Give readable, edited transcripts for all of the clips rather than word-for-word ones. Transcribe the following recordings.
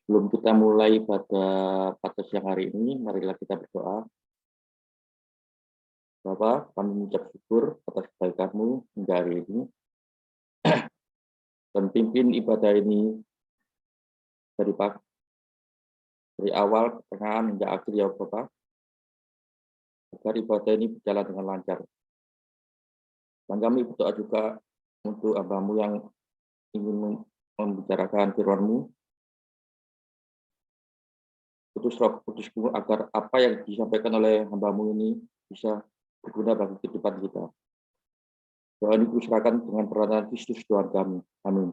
Sebelum kita mulai pada siang hari ini, marilah kita berdoa. Bapa, kami mengucap syukur atas kebaikan-Mu hingga hari ini, dan pimpin ibadah ini dari awal, pertengahan, hingga akhir ya Bapa, agar ibadah ini berjalan dengan lancar. Dan kami berdoa juga untuk hamba-Mu yang ingin membicarakan firman-Mu, putus Roh Kudus-Mu, agar apa yang disampaikan oleh hamba-Mu ini bisa berguna bagi kehidupan kita. Doa ini kuserahkan dengan peranan Kristus Tuhan kami. Amin.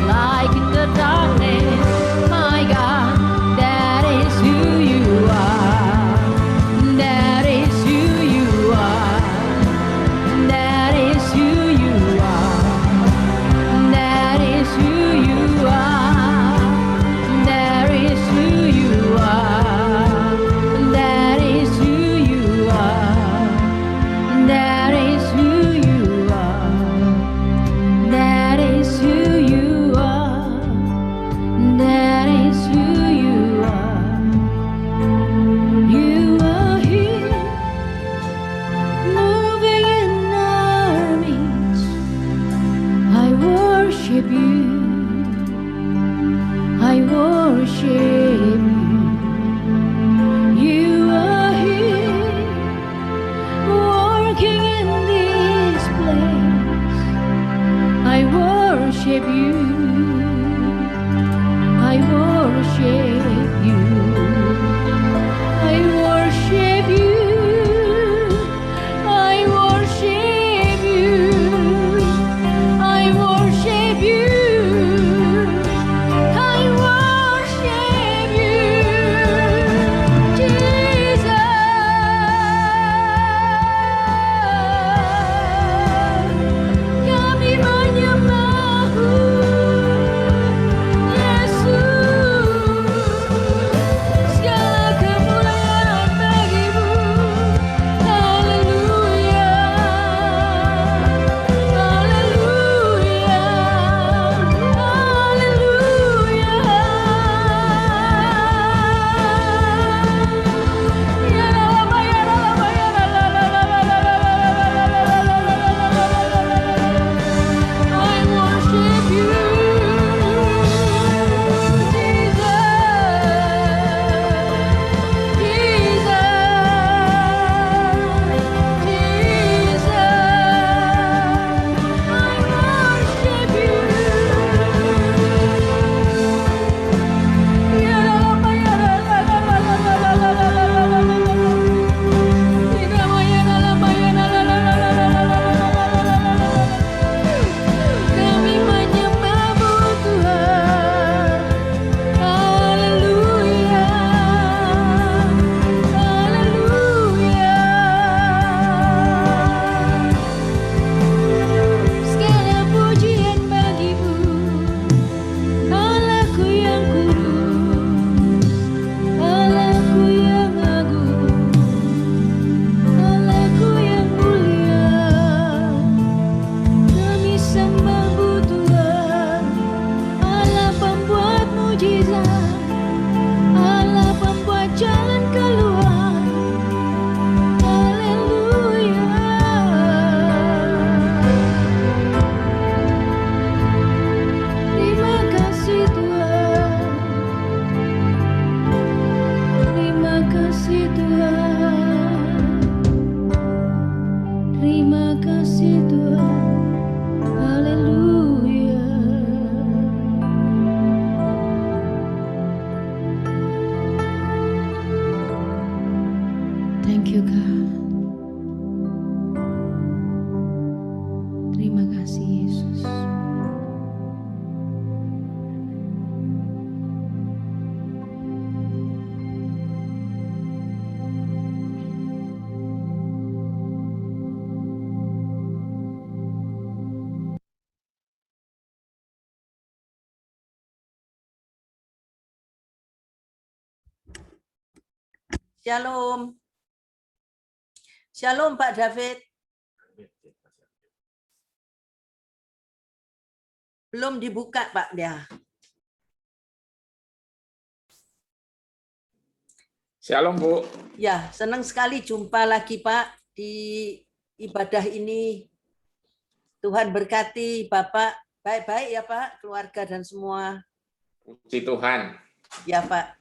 Like in the I worship you. You are here, working in this place. I worship you. I worship you. I worship you. I worship you. I worship you. I worship you, Jesus. Kami menyembahmu, Yesus. Segala kemuliaan bagimu. Haleluya. Haleluya. Haleluya. Ya Rama, ya Rama, ya la la la la la la la la la la la. I worship you, kami menyembahmu Tuhan. Haleluya. Haleluya. Segala pujian bagimu, Allahku yang kudus, Allahku yang agung, Allahku yang mulia. Kami sembahmu Tuhan, Allah pembuat mujizat, Allah pembuat jalan keluar. Haleluya. Terima kasih Tuhan, terima kasih Tuhan, terima kasih Tuhan. Haleluya. Thank you God. Terima kasih Yesus. Shalom. Shalom Pak David. Belum dibuka Pak dia. Shalom Bu. Ya, senang sekali jumpa lagi Pak di ibadah ini. Tuhan berkati Bapak. Baik-baik ya Pak, keluarga dan semua. Puji Tuhan. Ya Pak.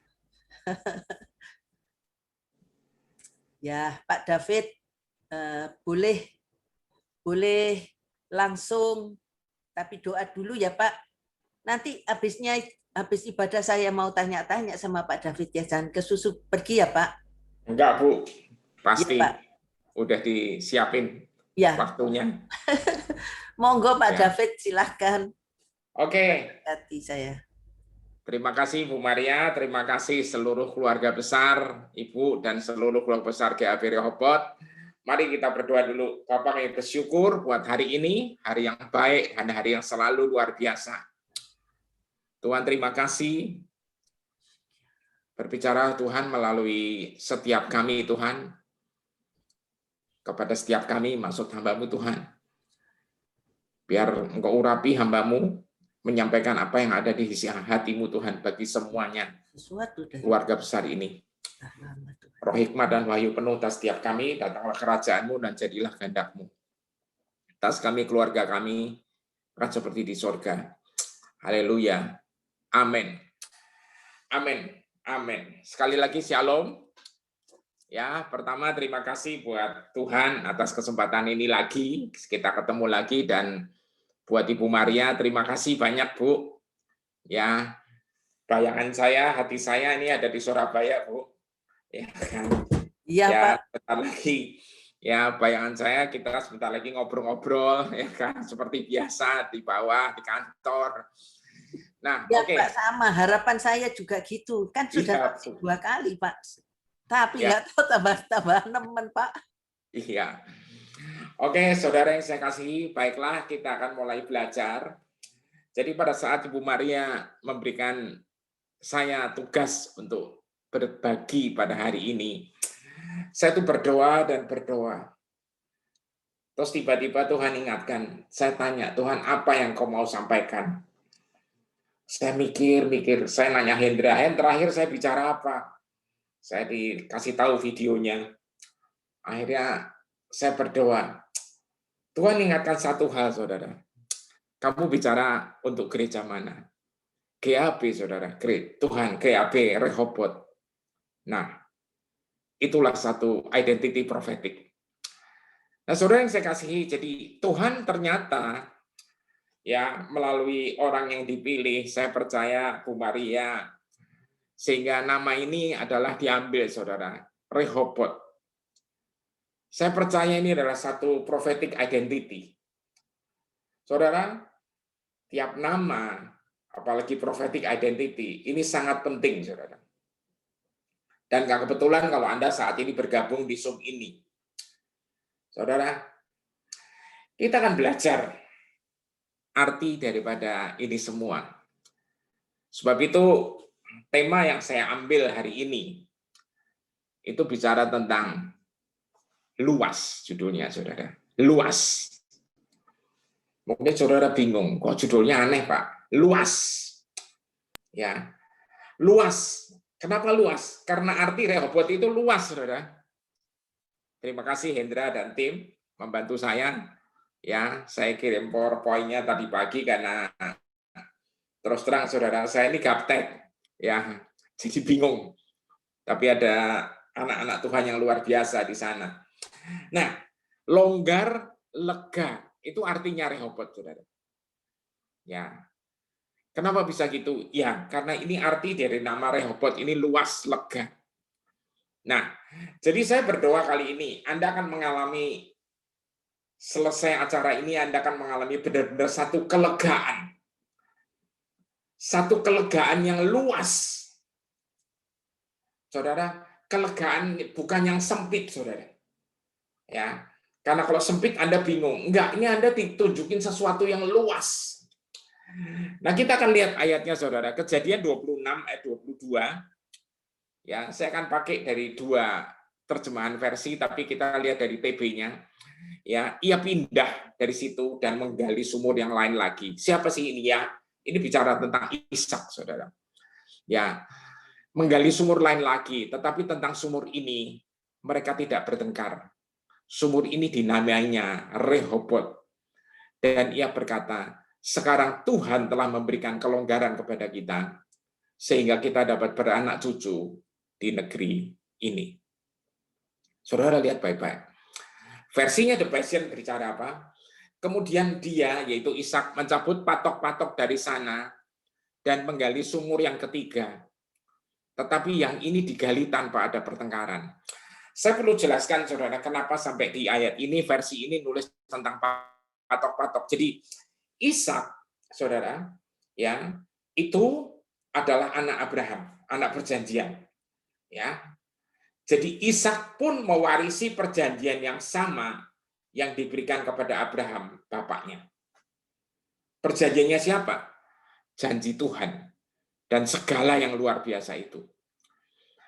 Ya Pak David, boleh langsung, tapi doa dulu ya Pak. Nanti habis ibadah saya mau tanya-tanya sama Pak David ya, jangan kesusu pergi ya Pak. Enggak Bu, pasti Ya, Pak. udah disiapin Ya. waktunya. Monggo Pak Ya. David silahkan. Oke. Hati saya. Terima kasih Bu Maria, terima kasih seluruh keluarga besar, Ibu dan seluruh keluarga besar GAP Rehoboth. Mari kita berdoa dulu. Bapak kami bersyukur buat hari ini, hari yang baik dan hari yang selalu luar biasa. Tuhan terima kasih. Berbicara Tuhan melalui setiap kami Tuhan. Kepada setiap kami maksud hamba-Mu Tuhan. Biar Engkau urapi hamba-Mu, menyampaikan apa yang ada di isi hati-Mu Tuhan bagi semuanya keluarga besar ini. Roh hikmat dan wahyu penuh atas setiap kami, datanglah kerajaan-Mu dan jadilah kehendak-Mu. Atas kami, keluarga kami, kan seperti di sorga. Haleluya. Amin. Amin. Amin. Sekali lagi shalom. Ya, pertama terima kasih buat Tuhan atas kesempatan ini lagi. Kita ketemu lagi, dan buat Ibu Maria, terima kasih banyak, Bu. Ya, bayangan saya, hati saya ini ada di Surabaya, Bu. Ya kan? Iya, Ya, Pak. sebentar lagi. Ya, bayangan saya kita sebentar lagi ngobrol-ngobrol, ya kan, seperti biasa di bawah di kantor. Nah, Ya, oke. Pak, sama. Harapan saya juga gitu. Kan sudah Iya, vaksin 2 kali, Pak. Tapi Ya. nggak tahu tambah nemen, Pak. Iya. Oke, saudara yang saya kasihi, baiklah kita akan mulai belajar. Jadi pada saat Ibu Maria memberikan saya tugas untuk berbagi pada hari ini, saya tuh berdoa dan berdoa. Terus tiba-tiba Tuhan ingatkan, saya tanya, Tuhan apa yang kau mau sampaikan? Saya mikir, saya nanya Hendra, terakhir saya bicara apa? Saya dikasih tahu videonya. Akhirnya saya berdoa, Tuhan ingatkan satu hal, saudara. Kamu bicara untuk gereja mana? GAB, saudara. Tuhan, GAB, Rehoboth. Nah, itulah satu identity prophetic. Nah, saudara yang saya kasihi, jadi Tuhan ternyata ya melalui orang yang dipilih, saya percaya Bu Maria, sehingga nama ini adalah diambil, saudara, Rehoboth. Saya percaya ini adalah satu prophetic identity. Saudara, tiap nama, apalagi prophetic identity, ini sangat penting, saudara. Dan kebetulan kalau Anda saat ini bergabung di Zoom ini, saudara, kita akan belajar arti daripada ini semua. Sebab itu, tema yang saya ambil hari ini, itu bicara tentang luas, judulnya, saudara. Luas. Mungkin saudara bingung, kok judulnya aneh, Pak? Luas. Ya, luas. Kenapa luas? Karena arti Rehoboth itu luas, saudara. Terima kasih Hendra dan tim membantu saya. Ya, saya kirim PowerPoint-nya tadi pagi karena terus terang, saudara, saya ini gaptek. Ya, jadi bingung. Tapi ada anak-anak Tuhan yang luar biasa di sana. Nah, longgar, lega, itu artinya Rehoboth, saudara. Ya, kenapa bisa gitu? Ya, karena ini arti dari nama Rehoboth ini luas, lega. Nah, jadi saya berdoa kali ini, Anda akan mengalami, selesai acara ini, Anda akan mengalami benar-benar satu kelegaan. Satu kelegaan yang luas. Saudara, kelegaan bukan yang sempit, saudara. Ya, karena kalau sempit Anda bingung. Enggak, ini Anda ditunjukin sesuatu yang luas. Nah, kita akan lihat ayatnya, saudara. Kejadian 26 ayat 22. Ya, saya akan pakai dari 2 terjemahan versi, tapi kita lihat dari TB-nya. Ya, ia pindah dari situ dan menggali sumur yang lain lagi. Siapa sih ini ya? Ini bicara tentang Ishak, saudara. Ya, menggali sumur lain lagi, tetapi tentang sumur ini mereka tidak bertengkar. Sumur ini dinamainya Rehoboth. Dan ia berkata, sekarang Tuhan telah memberikan kelonggaran kepada kita, sehingga kita dapat beranak cucu di negeri ini. Saudara lihat baik-baik. Versinya The Passion berbicara apa? Kemudian dia, yaitu Ishak, mencabut patok-patok dari sana dan menggali sumur yang ketiga. Tetapi yang ini digali tanpa ada pertengkaran. Saya perlu jelaskan, saudara, kenapa sampai di ayat ini, versi ini nulis tentang patok-patok. Jadi Ishak, saudara, ya, itu adalah anak Abraham, anak perjanjian. Ya, jadi Ishak pun mewarisi perjanjian yang sama yang diberikan kepada Abraham, bapaknya. Perjanjiannya siapa? Janji Tuhan dan segala yang luar biasa itu.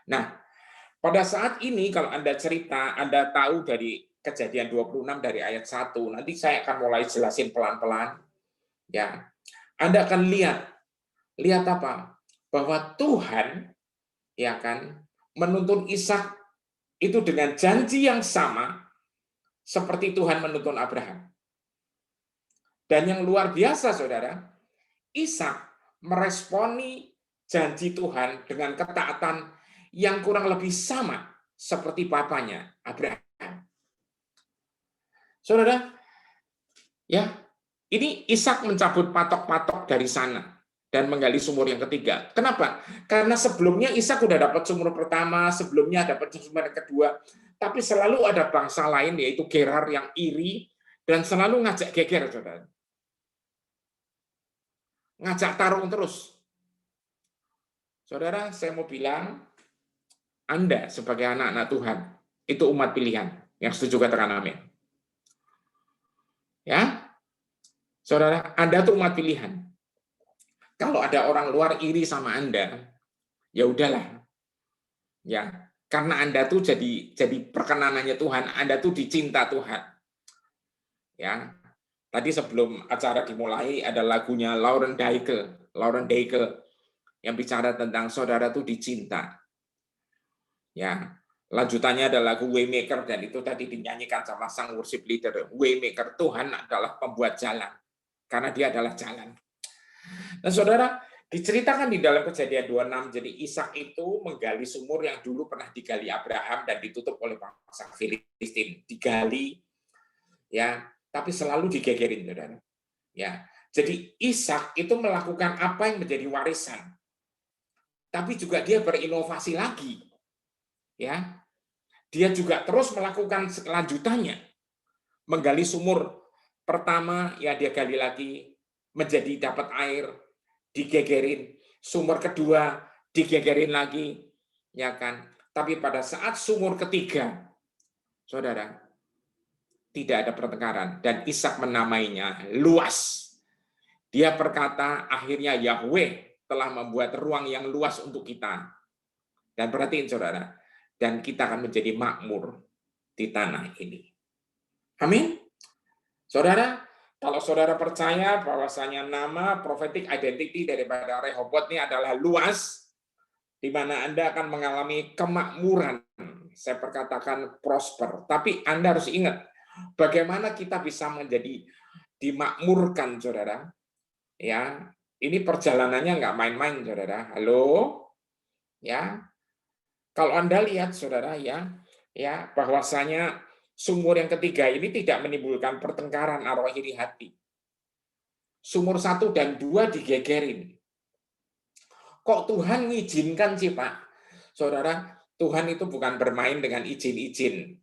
Nah, pada saat ini kalau Anda cerita, Anda tahu dari Kejadian 26 dari ayat 1, nanti saya akan mulai jelasin pelan-pelan. Ya, Anda akan lihat apa? Bahwa Tuhan, ya kan, menuntun Ishak itu dengan janji yang sama seperti Tuhan menuntun Abraham. Dan yang luar biasa, saudara, Ishak meresponi janji Tuhan dengan ketaatan yang kurang lebih sama seperti papanya Abraham. Saudara, ya, ini Ishak mencabut patok-patok dari sana dan menggali sumur yang ketiga. Kenapa? Karena sebelumnya Ishak sudah dapat sumur pertama, sebelumnya dapat sumur yang kedua, tapi selalu ada bangsa lain yaitu Gerar yang iri dan selalu ngajak geger, saudara. Ngajak tarung terus. Saudara, saya mau bilang, Anda sebagai anak-anak Tuhan, itu umat pilihan. Yang setuju katakan amin. Ya, saudara, Anda itu umat pilihan. Kalau ada orang luar iri sama Anda, ya udahlah. Ya, karena Anda tuh jadi perkenanannya Tuhan, Anda tuh dicinta Tuhan. Ya, tadi sebelum acara dimulai ada lagunya Lauren Daigle yang bicara tentang saudara tuh dicinta. Ya, lanjutannya ada lagu Waymaker dan itu tadi dinyanyikan sama sang worship leader. Waymaker, Tuhan adalah pembuat jalan karena Dia adalah jalan. Dan saudara, diceritakan di dalam Kejadian 26, jadi Ishak itu menggali sumur yang dulu pernah digali Abraham dan ditutup oleh bangsa Filistin. Digali, ya, tapi selalu digegerin, saudara. Ya, jadi Ishak itu melakukan apa yang menjadi warisan. Tapi juga dia berinovasi lagi. Ya, dia juga terus melakukan lanjutannya. Menggali sumur pertama, ya dia gali lagi, menjadi dapat air, digegerin. Sumur kedua, digegerin lagi. Ya kan? Tapi pada saat sumur ketiga, saudara, tidak ada pertengkaran. Dan Ishak menamainya luas. Dia berkata, akhirnya Yahweh telah membuat ruang yang luas untuk kita. Dan perhatiin saudara, dan kita akan menjadi makmur di tanah ini. Amin. Saudara, kalau saudara percaya bahwasanya nama prophetic identity daripada Rehobot ini adalah luas, di mana Anda akan mengalami kemakmuran. Saya perkatakan prosper. Tapi Anda harus ingat, bagaimana kita bisa menjadi dimakmurkan, saudara. Ya, ini perjalanannya nggak main-main, saudara. Halo, ya. Kalau Anda lihat, saudara, ya bahwasanya sumur yang ketiga ini tidak menimbulkan pertengkaran arwah iri hati. Sumur 1 dan 2 digegerin. Kok Tuhan mengizinkan sih, Pak? Saudara, Tuhan itu bukan bermain dengan izin-izin,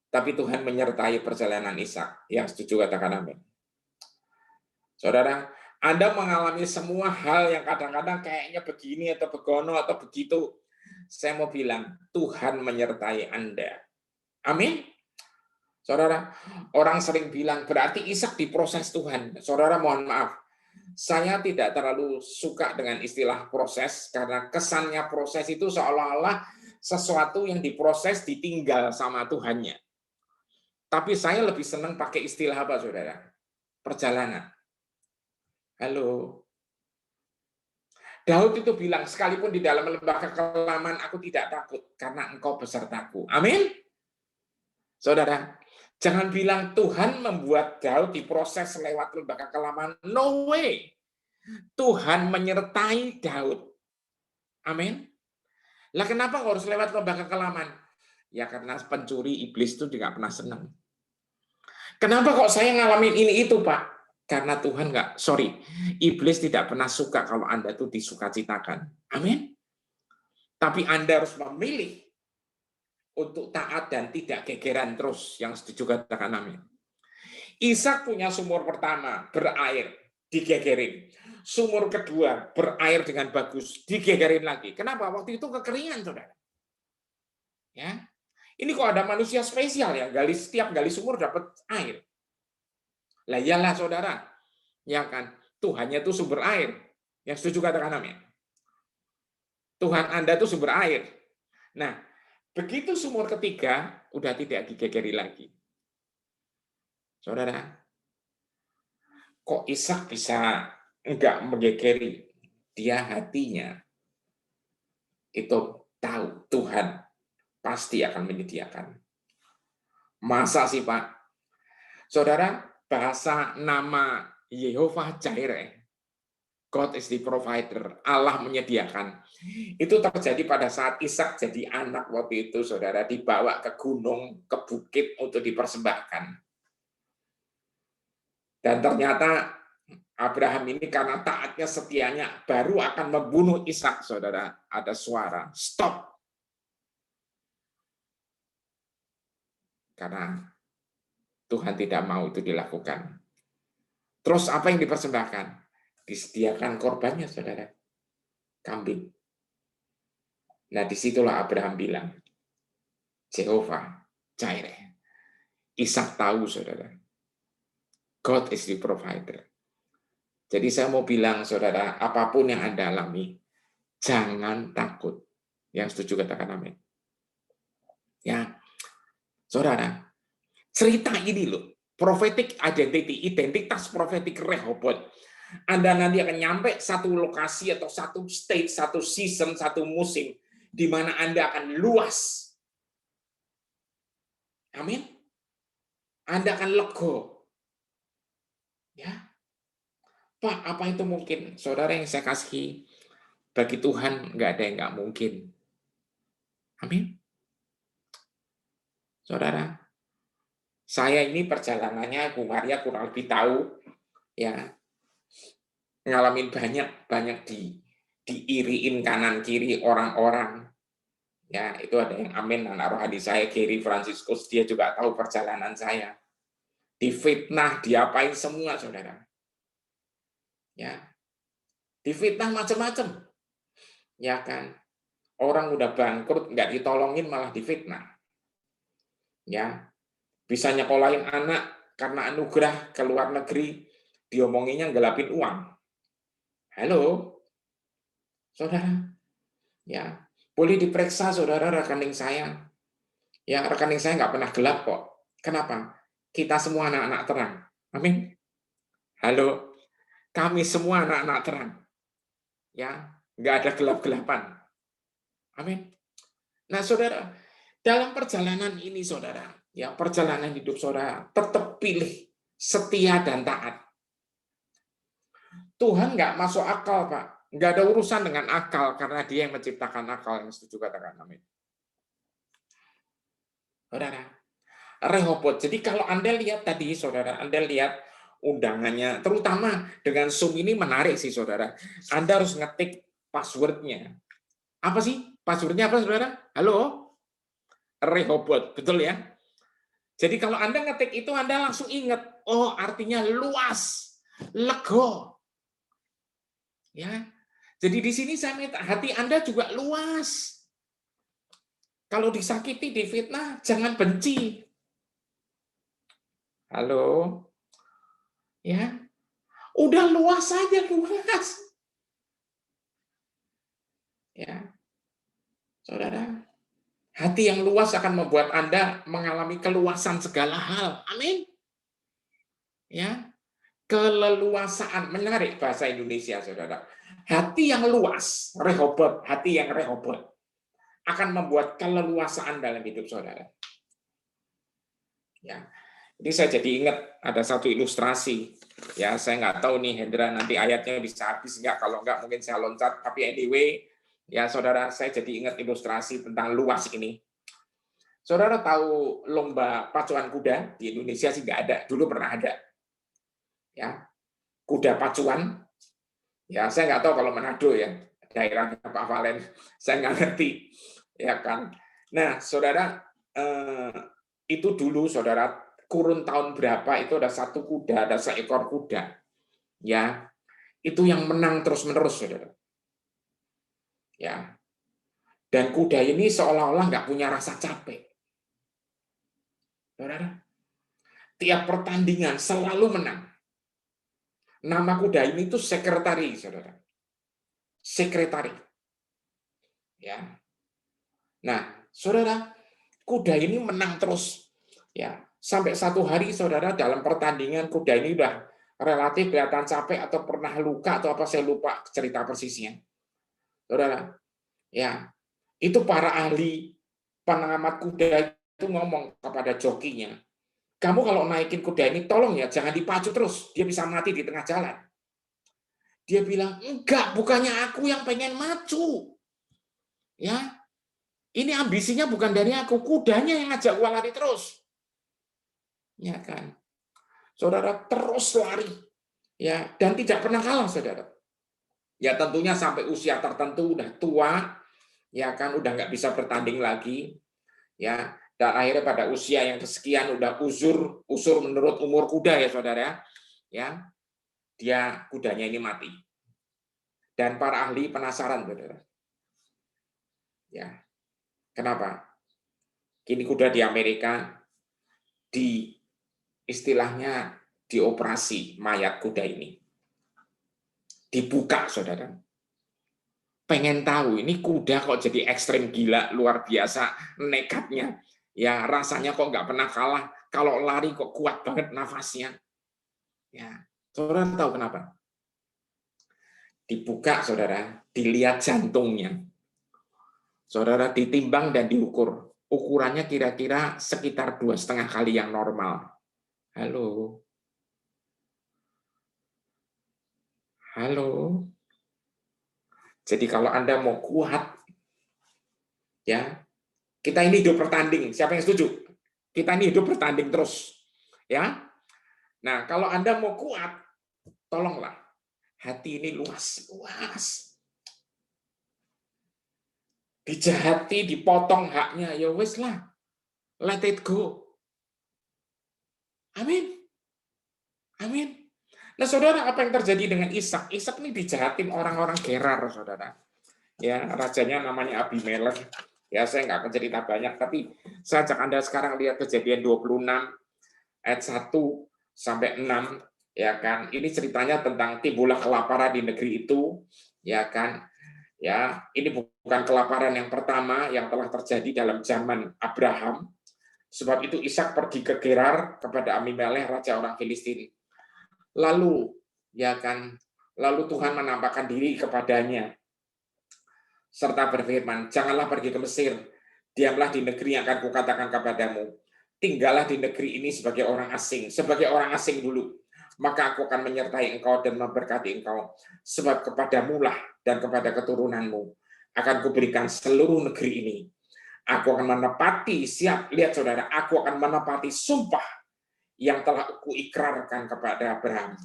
tapi Tuhan menyertai perjalanan Ishak. Yang setuju katakan amin. Saudara, Anda mengalami semua hal yang kadang-kadang kayaknya begini atau begono atau begitu. Saya mau bilang, Tuhan menyertai Anda. Amin. Saudara, orang sering bilang, berarti Ishak diproses Tuhan. Saudara, mohon maaf. Saya tidak terlalu suka dengan istilah proses, karena kesannya proses itu seolah-olah sesuatu yang diproses ditinggal sama Tuhannya. Tapi saya lebih senang pakai istilah apa, saudara? Perjalanan. Halo. Daud itu bilang, sekalipun di dalam lembah kekelaman, aku tidak takut, karena engkau besertaku. Amin. Saudara, jangan bilang Tuhan membuat Daud diproses lewat lembah kekelaman. No way. Tuhan menyertai Daud. Amin. Lah kenapa harus lewat lembah kekelaman? Ya karena pencuri iblis itu tidak pernah senang. Kenapa kok saya ngalamin ini itu, Pak? Karena Tuhan iblis tidak pernah suka kalau Anda itu disukacitakan. Amin. Tapi Anda harus memilih untuk taat dan tidak gegeran terus. Yang setuju katakan amin. Ishak punya sumur pertama, berair, digegerin. Sumur kedua, berair dengan bagus, digegerin lagi. Kenapa? Waktu itu kekeringan, saudara. Ya, ini kok ada manusia spesial ya, setiap gali sumur dapat air. Lah iyalah saudara, ya kan, Tuhannya itu sumber air. Yang setuju katakan amin. Tuhan Anda itu sumber air. Nah, begitu sumur ketiga, udah tidak digegeri lagi. Saudara, kok Ishak bisa enggak menggegeri? Dia hatinya itu tahu Tuhan pasti akan menyediakan. Masa sih, Pak? Saudara, bahasa nama Yehovah Jireh God is the provider. Allah menyediakan. Itu terjadi pada saat Ishak jadi anak waktu itu, saudara, dibawa ke gunung, ke bukit untuk dipersembahkan. Dan ternyata Abraham ini karena taatnya, setianya, baru akan membunuh Ishak, saudara. Ada suara, stop. Karena Tuhan tidak mau itu dilakukan. Terus apa yang dipersembahkan? Disediakan korbannya, saudara. Kambing. Nah, disitulah Abraham bilang, Jehovah Jireh. Ishak tahu, saudara. God is the provider. Jadi saya mau bilang, saudara, apapun yang Anda alami, jangan takut. Yang setuju katakan amin. Ya, saudara, cerita ini loh, prophetic identity, identitas prophetic Rehoboth. Anda nanti akan nyampe satu lokasi atau satu stage, satu season, satu musim, di mana Anda akan luas. Amin. Anda akan lego. Ya. Pak, apa itu mungkin? Saudara yang saya kasihi, bagi Tuhan nggak ada yang nggak mungkin. Amin. Saudara, saya ini perjalanannya, Bu Maria kurang lebih tahu, ya, ngalamin banyak diiriin kanan kiri orang-orang. Ya, itu ada yang amin, anak rohani saya, Gary Franciscus, dia juga tahu perjalanan saya. Difitnah, diapain semua, saudara. Ya, difitnah macam-macam. Ya kan, orang udah bangkrut, nggak ditolongin malah difitnah. Ya, bisa nyekolahin anak karena anugerah ke luar negeri, diomonginya gelapin uang. Halo, saudara. Ya, boleh diperiksa, saudara, rekening saya. Ya, rekening saya nggak pernah gelap kok. Kenapa? Kita semua anak-anak terang. Amin. Halo, kami semua anak-anak terang. Ya, nggak ada gelap-gelapan. Amin. Nah, saudara, dalam perjalanan ini, saudara, ya, perjalanan hidup saudara, tetap pilih setia dan taat. Tuhan nggak masuk akal, Pak. Nggak ada urusan dengan akal, karena Dia yang menciptakan akal. Yang setuju katakan amin. Saudara, Rehoboth. Jadi kalau Anda lihat tadi, saudara, Anda lihat undangannya, terutama dengan Zoom ini menarik sih, saudara. Anda harus ngetik passwordnya. Apa sih? Passwordnya apa, saudara? Halo? Rehoboth, betul ya? Jadi kalau Anda ngetik itu, Anda langsung ingat, oh artinya luas, lego. Ya, jadi di sini saya minta hati Anda juga luas. Kalau disakiti, difitnah, jangan benci. Halo, ya, udah luas saja, luas. Ya, saudara, hati yang luas akan membuat Anda mengalami keluasan segala hal. Amin. Ya, keleluasaan, menarik bahasa Indonesia, saudara. Hati yang luas, Rehoboth, hati yang Rehoboth, akan membuat keleluasaan dalam hidup saudara. Ya, ini saya jadi ingat ada satu ilustrasi. Ya, saya nggak tahu nih Hendra nanti ayatnya bisa habis nggak, kalau nggak mungkin saya loncat. Tapi anyway, ya saudara, saya jadi ingat ilustrasi tentang luas ini. Saudara tahu lomba pacuan kuda di Indonesia sih nggak ada, dulu pernah ada. Ya, kuda pacuan. Ya, saya nggak tahu kalau Manado ya, daerahnya Pak Valen, saya nggak ngerti, ya kan. Nah, saudara, itu dulu, saudara, kurun tahun berapa itu ada satu kuda, ada seekor kuda, ya, itu yang menang terus-menerus, saudara. Ya, dan kuda ini seolah-olah nggak punya rasa capek, saudara. Tiap pertandingan selalu menang. Nama kuda ini itu sekretari, saudara. Sekretari. Ya. Nah, saudara, kuda ini menang terus. Ya, sampai satu hari, saudara, dalam pertandingan kuda ini udah relatif kelihatan capek atau pernah luka atau apa, saya lupa cerita persisnya. Saudara, ya, itu para ahli pengamat kuda itu ngomong kepada jokinya, kamu kalau naikin kuda ini, tolong ya, jangan dipacu terus. Dia bisa mati di tengah jalan. Dia bilang, enggak, bukannya aku yang pengen maju. Ya, ini ambisinya bukan dari aku, kudanya yang ngajak gua lari terus. Ya kan? Saudara terus lari. Ya, dan tidak pernah kalah, saudara. Ya tentunya sampai usia tertentu udah tua, ya kan udah nggak bisa bertanding lagi. Ya, dan akhirnya pada usia yang kesekian udah usur menurut umur kuda ya, saudara. Ya, dia kudanya ini mati. Dan para ahli penasaran, saudara. Ya, kenapa? Kini kuda di Amerika istilahnya dioperasi mayat kuda ini. Dibuka, saudara. Pengen tahu ini kuda kok jadi ekstrem gila, luar biasa nekatnya. Ya, rasanya kok nggak pernah kalah. Kalau lari kok kuat banget nafasnya. Ya, saudara tahu kenapa? Dibuka, saudara, dilihat jantungnya. Saudara ditimbang dan diukur. Ukurannya kira-kira sekitar 2,5 kali yang normal. Halo. Halo. Jadi kalau Anda mau kuat, ya, kita ini hidup bertanding. Siapa yang setuju? Kita ini hidup bertanding terus. Ya. Nah, kalau Anda mau kuat, tolonglah. Hati ini luas. Dijahati, dipotong haknya, ya wes lah. Let it go. Amin. Amin. Nah, saudara, apa yang terjadi dengan Ishak? Ishak ini dijahatin orang-orang Gerar, saudara. Ya, rajanya namanya Abimelek. Ya, saya nggak akan cerita banyak, tapi saya ajak Anda sekarang lihat Kejadian 26 ayat 1 sampai 6, ya kan. Ini ceritanya tentang timbullah kelaparan di negeri itu, ya kan. Ya, ini bukan kelaparan yang pertama yang telah terjadi dalam zaman Abraham. Sebab itu Ishak pergi ke Gerar kepada Abimelek, raja orang Filistin. Lalu, ya kan, lalu Tuhan menampakkan diri kepadanya serta berfirman, janganlah pergi ke Mesir, diamlah di negeri yang akan kukatakan kepadamu. Tinggallah di negeri ini sebagai orang asing dulu. Maka aku akan menyertai engkau dan memberkati engkau, sebab kepadamulah dan kepada keturunanmu akan kuberikan seluruh negeri ini. Aku akan menepati, lihat saudara, aku akan menepati sumpah yang telah aku ikrarkan kepada Abraham,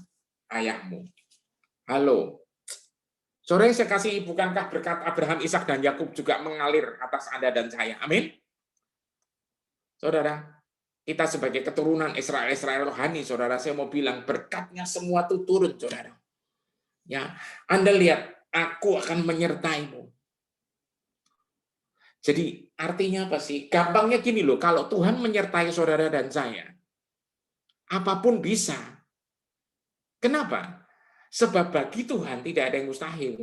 ayahmu. Halo. Saudara yang saya kasih, bukankah berkat Abraham, Ishak, dan Yakub juga mengalir atas Anda dan saya? Amin. Saudara, kita sebagai keturunan Israel rohani, saudara, saya mau bilang berkatnya semua itu turun, saudara. Ya, Anda lihat, aku akan menyertaimu. Jadi artinya apa sih? Gampangnya gini loh, kalau Tuhan menyertai saudara dan saya, apapun bisa. Kenapa? Sebab bagi Tuhan tidak ada yang mustahil.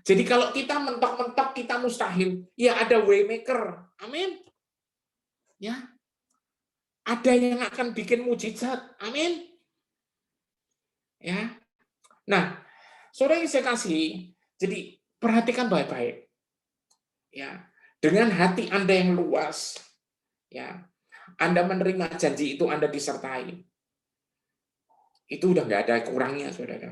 Jadi kalau kita mentok-mentok kita mustahil, ya ada waymaker. Amin. Ya. Ada yang akan bikin mujizat. Amin. Ya. Nah, saudara yang saya kasih, jadi perhatikan baik-baik. Ya. Dengan hati Anda yang luas, ya. Anda menerima janji itu, Anda disertai. Itu udah nggak ada kurangnya, saudara.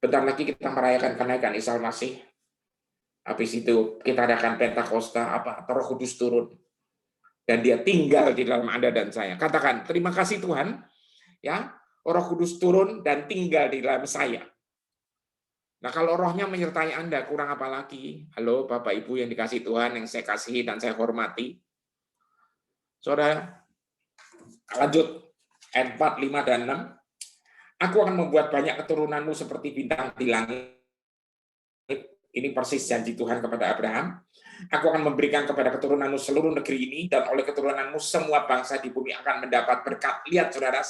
Bentar lagi kita merayakan kenaikan Isa Masih. Habis itu kita adakan Pentakosta, Roh Kudus turun. Dan dia tinggal di dalam Anda dan saya. Katakan, terima kasih Tuhan, ya, Roh Kudus turun dan tinggal di dalam saya. Nah, kalau rohnya menyertai Anda, kurang apa lagi? Halo, Bapak Ibu yang dikasih Tuhan, yang saya kasihi dan saya hormati. Saudara, lanjut, ayat 4, 5, dan 6. Aku akan membuat banyak keturunanmu seperti bintang di langit. Ini persis janji Tuhan kepada Abraham. Aku akan memberikan kepada keturunanmu seluruh negeri ini, dan oleh keturunanmu semua bangsa di bumi akan mendapat berkat. Lihat saudara,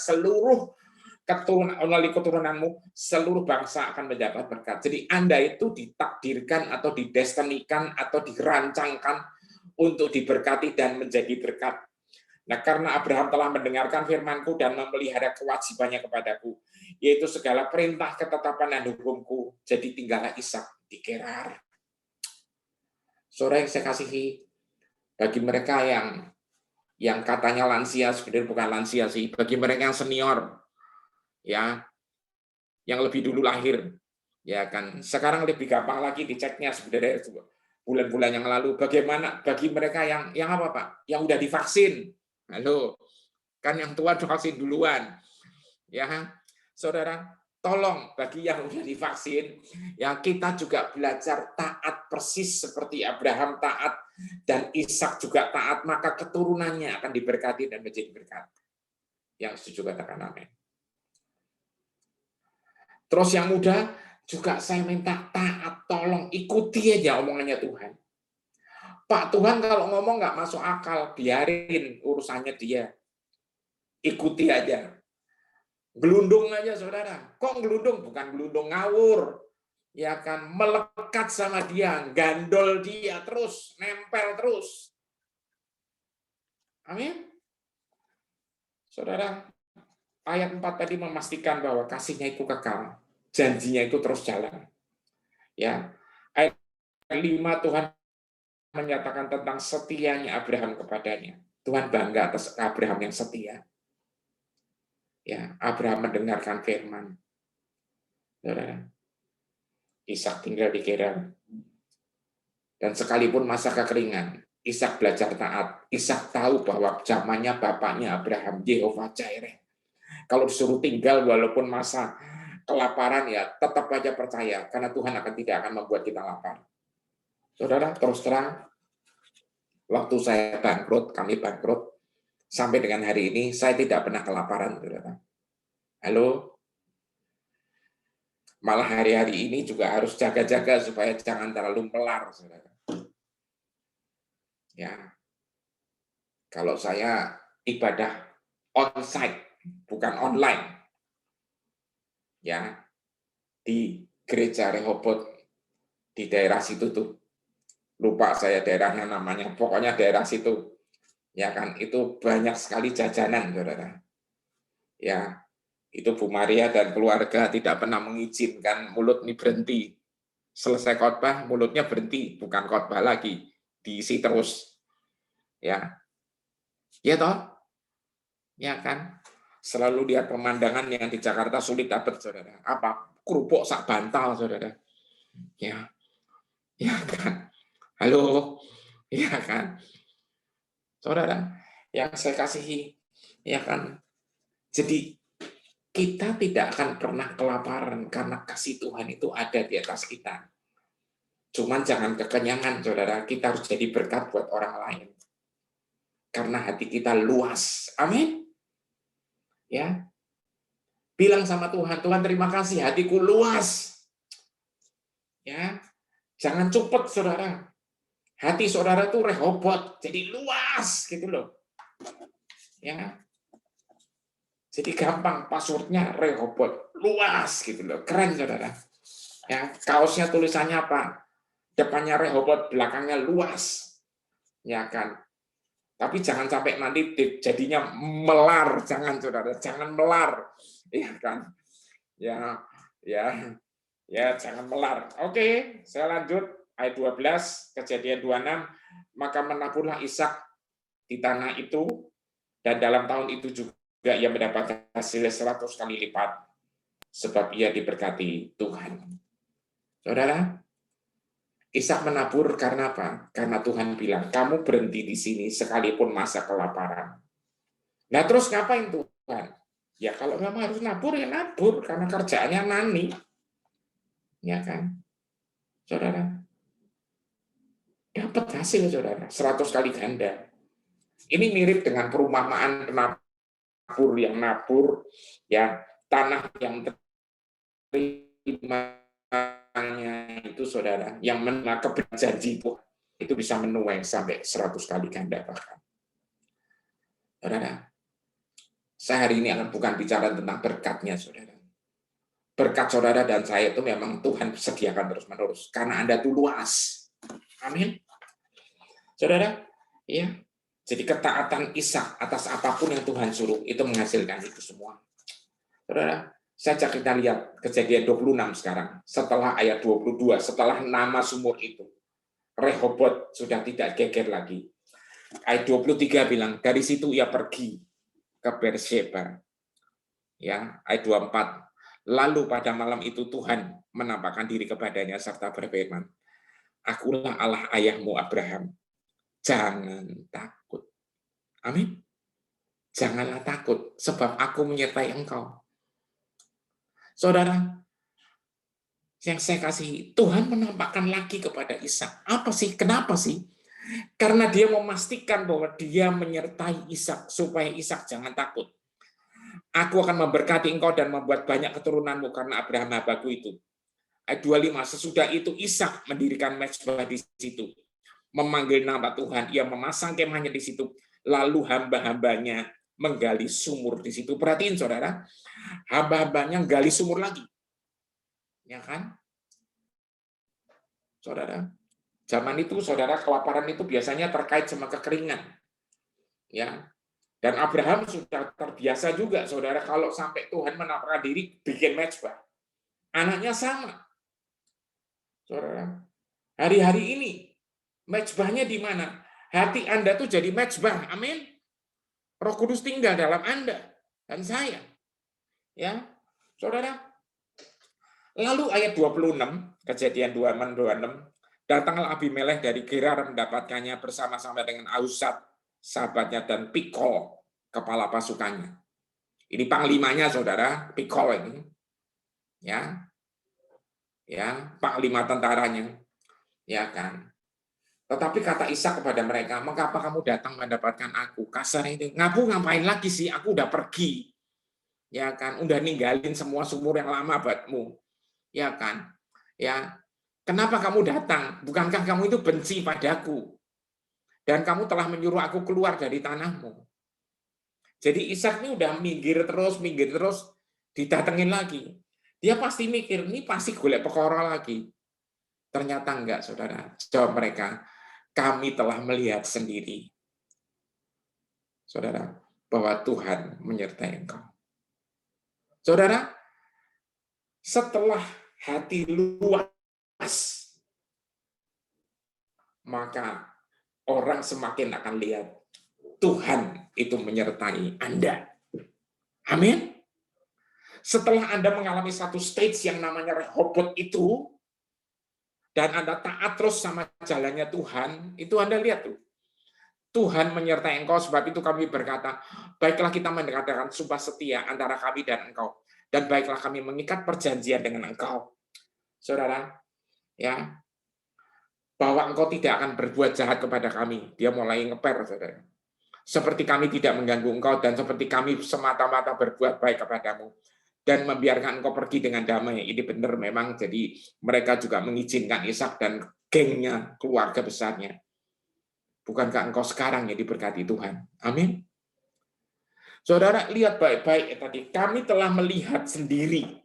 oleh keturunanmu seluruh bangsa akan mendapat berkat. Jadi Anda itu ditakdirkan atau didestinikan atau dirancangkan untuk diberkati dan menjadi berkat. Nah, karena Abraham telah mendengarkan firman-Ku dan memelihara kewajibannya kepadaku, yaitu segala perintah, ketetapan, dan hukum-Ku, jadi tinggallah Ishak di Gerar. Saudara yang saya kasihi, bagi mereka yang katanya lansia, sebenarnya bukan lansia sih, bagi mereka yang senior, ya, yang lebih dulu lahir. Ya kan, sekarang lebih gampang lagi diceknya sebenarnya bulan-bulan yang lalu. Bagaimana bagi mereka yang apa Pak? Yang udah divaksin. Halo, kan yang tua divaksin duluan. Ya, saudara, tolong bagi yang udah divaksin, ya kita juga belajar taat persis seperti Abraham taat dan Ishak juga taat, maka keturunannya akan diberkati dan menjadi berkat. Yang setuju katakan amin. Terus yang muda juga saya minta taat, tolong ikuti aja omongannya Tuhan. Pak, Tuhan kalau ngomong nggak masuk akal, biarin urusannya dia. Ikuti aja. Gelundung aja saudara. Kok gelundung? Bukan gelundung ngawur. Ya kan, melekat sama dia, gandol dia terus, nempel terus. Amin. Saudara, ayat 4 tadi memastikan bahwa kasihnya itu kekal, janjinya itu terus jalan. Ya. Ayat 5 Tuhan menyatakan tentang setianya Abraham kepadanya. Tuhan bangga atas Abraham yang setia. Ya, Abraham mendengarkan firman. Saudara, Ishak tinggal di Gerar. Dan sekalipun masa kekeringan, Ishak belajar taat. Ishak tahu bahwa zamannya bapaknya Abraham, Yehova Jireh. Kalau disuruh tinggal walaupun masa kelaparan, ya tetap aja percaya, karena Tuhan tidak akan membuat kita lapar. Saudara, terus terang, waktu saya bangkrut, kami bangkrut, sampai dengan hari ini, saya tidak pernah kelaparan. Saudara. Halo? Malah hari-hari ini juga harus jaga-jaga supaya jangan terlalu melar, saudara. Ya, kalau saya ibadah on-site, bukan online, ya, di gereja Rehoboth di daerah situ tuh, lupa saya daerahnya namanya, pokoknya daerah situ, ya kan, itu banyak sekali jajanan, saudara. Ya, itu Bu Maria dan keluarga tidak pernah mengizinkan mulut ini berhenti. Selesai khotbah, mulutnya berhenti, bukan khotbah lagi, diisi terus. Ya. Ya toh? Ya kan? Selalu lihat pemandangan yang di Jakarta sulit dapat, saudara. Apa? Kerupuk sak bantal, saudara. Ya. Ya kan? Halo. Ya kan? Saudara, yang saya kasihi, ya kan? Jadi kita tidak akan pernah kelaparan karena kasih Tuhan itu ada di atas kita. Cuman jangan kekenyangan, saudara. Kita harus jadi berkat buat orang lain. Karena hati kita luas. Amin. Ya. Bilang sama Tuhan, Tuhan terima kasih, hatiku luas. Ya. Jangan cupet, saudara. Hati saudara tuh Rehoboth, jadi luas gitu loh. Ya. Jadi gampang passwordnya Rehoboth, luas gitu loh, keren saudara. Ya, kaosnya tulisannya apa? Depannya Rehoboth, belakangnya luas. Ya kan? Tapi jangan sampai nanti jadinya melar, jangan saudara, jangan melar. Ya kan? Ya, jangan melar. Oke, saya lanjut ayat 12, Kejadian 26, maka menaburlah Ishak di tanah itu dan dalam tahun itu juga ia mendapat hasil 100 kali lipat sebab ia diberkati Tuhan. Saudara, Ishak menabur karena apa? Karena Tuhan bilang, kamu berhenti di sini sekalipun masa kelaparan. Nah terus ngapain Tuhan? Ya kalau memang harus nabur, ya nabur. Karena kerjaannya nani. Ya kan? Saudara. Dapat hasil, saudara. 100 kali ganda. Ini mirip dengan perumpamaan penabur yang nabur, ya tanah yang terimanya itu saudara, yang menerima kebenaran janji itu bisa menuai sampai 100 kali ganda bahkan. Saudara, saya hari ini akan bukan bicara tentang berkatnya saudara. Berkat saudara dan saya itu memang Tuhan sediakan terus-menerus karena Anda tuh luas. Amin. Saudara, ya. Jadi ketaatan Ishak atas apapun yang Tuhan suruh itu menghasilkan itu semua. Saudara, saya ajak kita lihat Kejadian 26 sekarang. Setelah ayat 22, setelah nama sumur itu, Rehoboth sudah tidak geger lagi. Ayat 23 bilang, dari situ ia pergi ke Beersheba. Ya, ayat 24. Lalu pada malam itu Tuhan menampakkan diri kepadanya serta berfirman, "Akulah Allah ayahmu Abraham. Jangan takut." Amin. Janganlah takut, sebab aku menyertai engkau. Saudara, yang saya kasihi, Tuhan menampakkan lagi kepada Ishak. Apa sih? Kenapa sih? Karena dia memastikan bahwa dia menyertai Ishak, supaya Ishak jangan takut. Aku akan memberkati engkau dan membuat banyak keturunanmu karena Abraham hambaku itu. Ayat 25, sesudah itu Ishak mendirikan mezbah di situ. Memanggil nama Tuhan, ia memasang kemahnya di situ. Lalu hamba-hambanya menggali sumur di situ. Perhatiin saudara, hamba-hambanya gali sumur lagi. Ya kan? Saudara, zaman itu saudara, kelaparan itu biasanya terkait sama kekeringan. Ya. Dan Abraham sudah terbiasa juga saudara, kalau sampai Tuhan menampakkan diri bikin mezbah. Anaknya sama. Saudara, hari-hari ini mezbahnya di mana? Hati Anda tuh jadi mezbah. Amin. Roh Kudus tinggal dalam Anda dan saya. Ya, saudara. Lalu ayat 26, Kejadian 26, datanglah Abimelekh dari Gerar mendapatkannya bersama-sama dengan Ahuzat, sahabatnya, dan Pikol, kepala pasukannya. Ini panglimanya, saudara, Pikol ini. Ya, panglima tentaranya. Ya kan. Tetapi kata Ishak kepada mereka, "Mengapa kamu datang mendapatkan aku?" Kasar itu. "Ngaku ngapain lagi sih? Aku udah pergi." Ya kan, udah ninggalin semua sumur yang lama buatmu. Ya kan? Ya. Kenapa kamu datang? Bukankah kamu itu benci padaku? Dan kamu telah menyuruh aku keluar dari tanahmu. Jadi Ishak ini udah minggir terus, didatengin lagi. Dia pasti mikir, ini pasti golek perkara lagi. Ternyata enggak, saudara. Jawab mereka, "Kami telah melihat sendiri, saudara, bahwa Tuhan menyertai engkau." Saudara, setelah hati luas, maka orang semakin akan lihat Tuhan itu menyertai Anda. Amin. Setelah Anda mengalami satu stage yang namanya Rehobot itu, dan Anda taat terus sama jalannya Tuhan, itu Anda lihat tuh. Tuhan menyertai engkau, sebab itu kami berkata, baiklah kita mengadakan sumpah setia antara kami dan engkau, dan baiklah kami mengikat perjanjian dengan engkau. Saudara, ya, bahwa engkau tidak akan berbuat jahat kepada kami. Dia mulai ngeper, saudara. Seperti kami tidak mengganggu engkau, dan seperti kami semata-mata berbuat baik kepadamu, dan membiarkan engkau pergi dengan damai. Ini benar memang, jadi mereka juga mengizinkan Ishak dan gengnya, keluarga besarnya. Bukankah engkau sekarang yang diberkati Tuhan? Amin. Saudara, lihat baik-baik tadi. Kami telah melihat sendiri.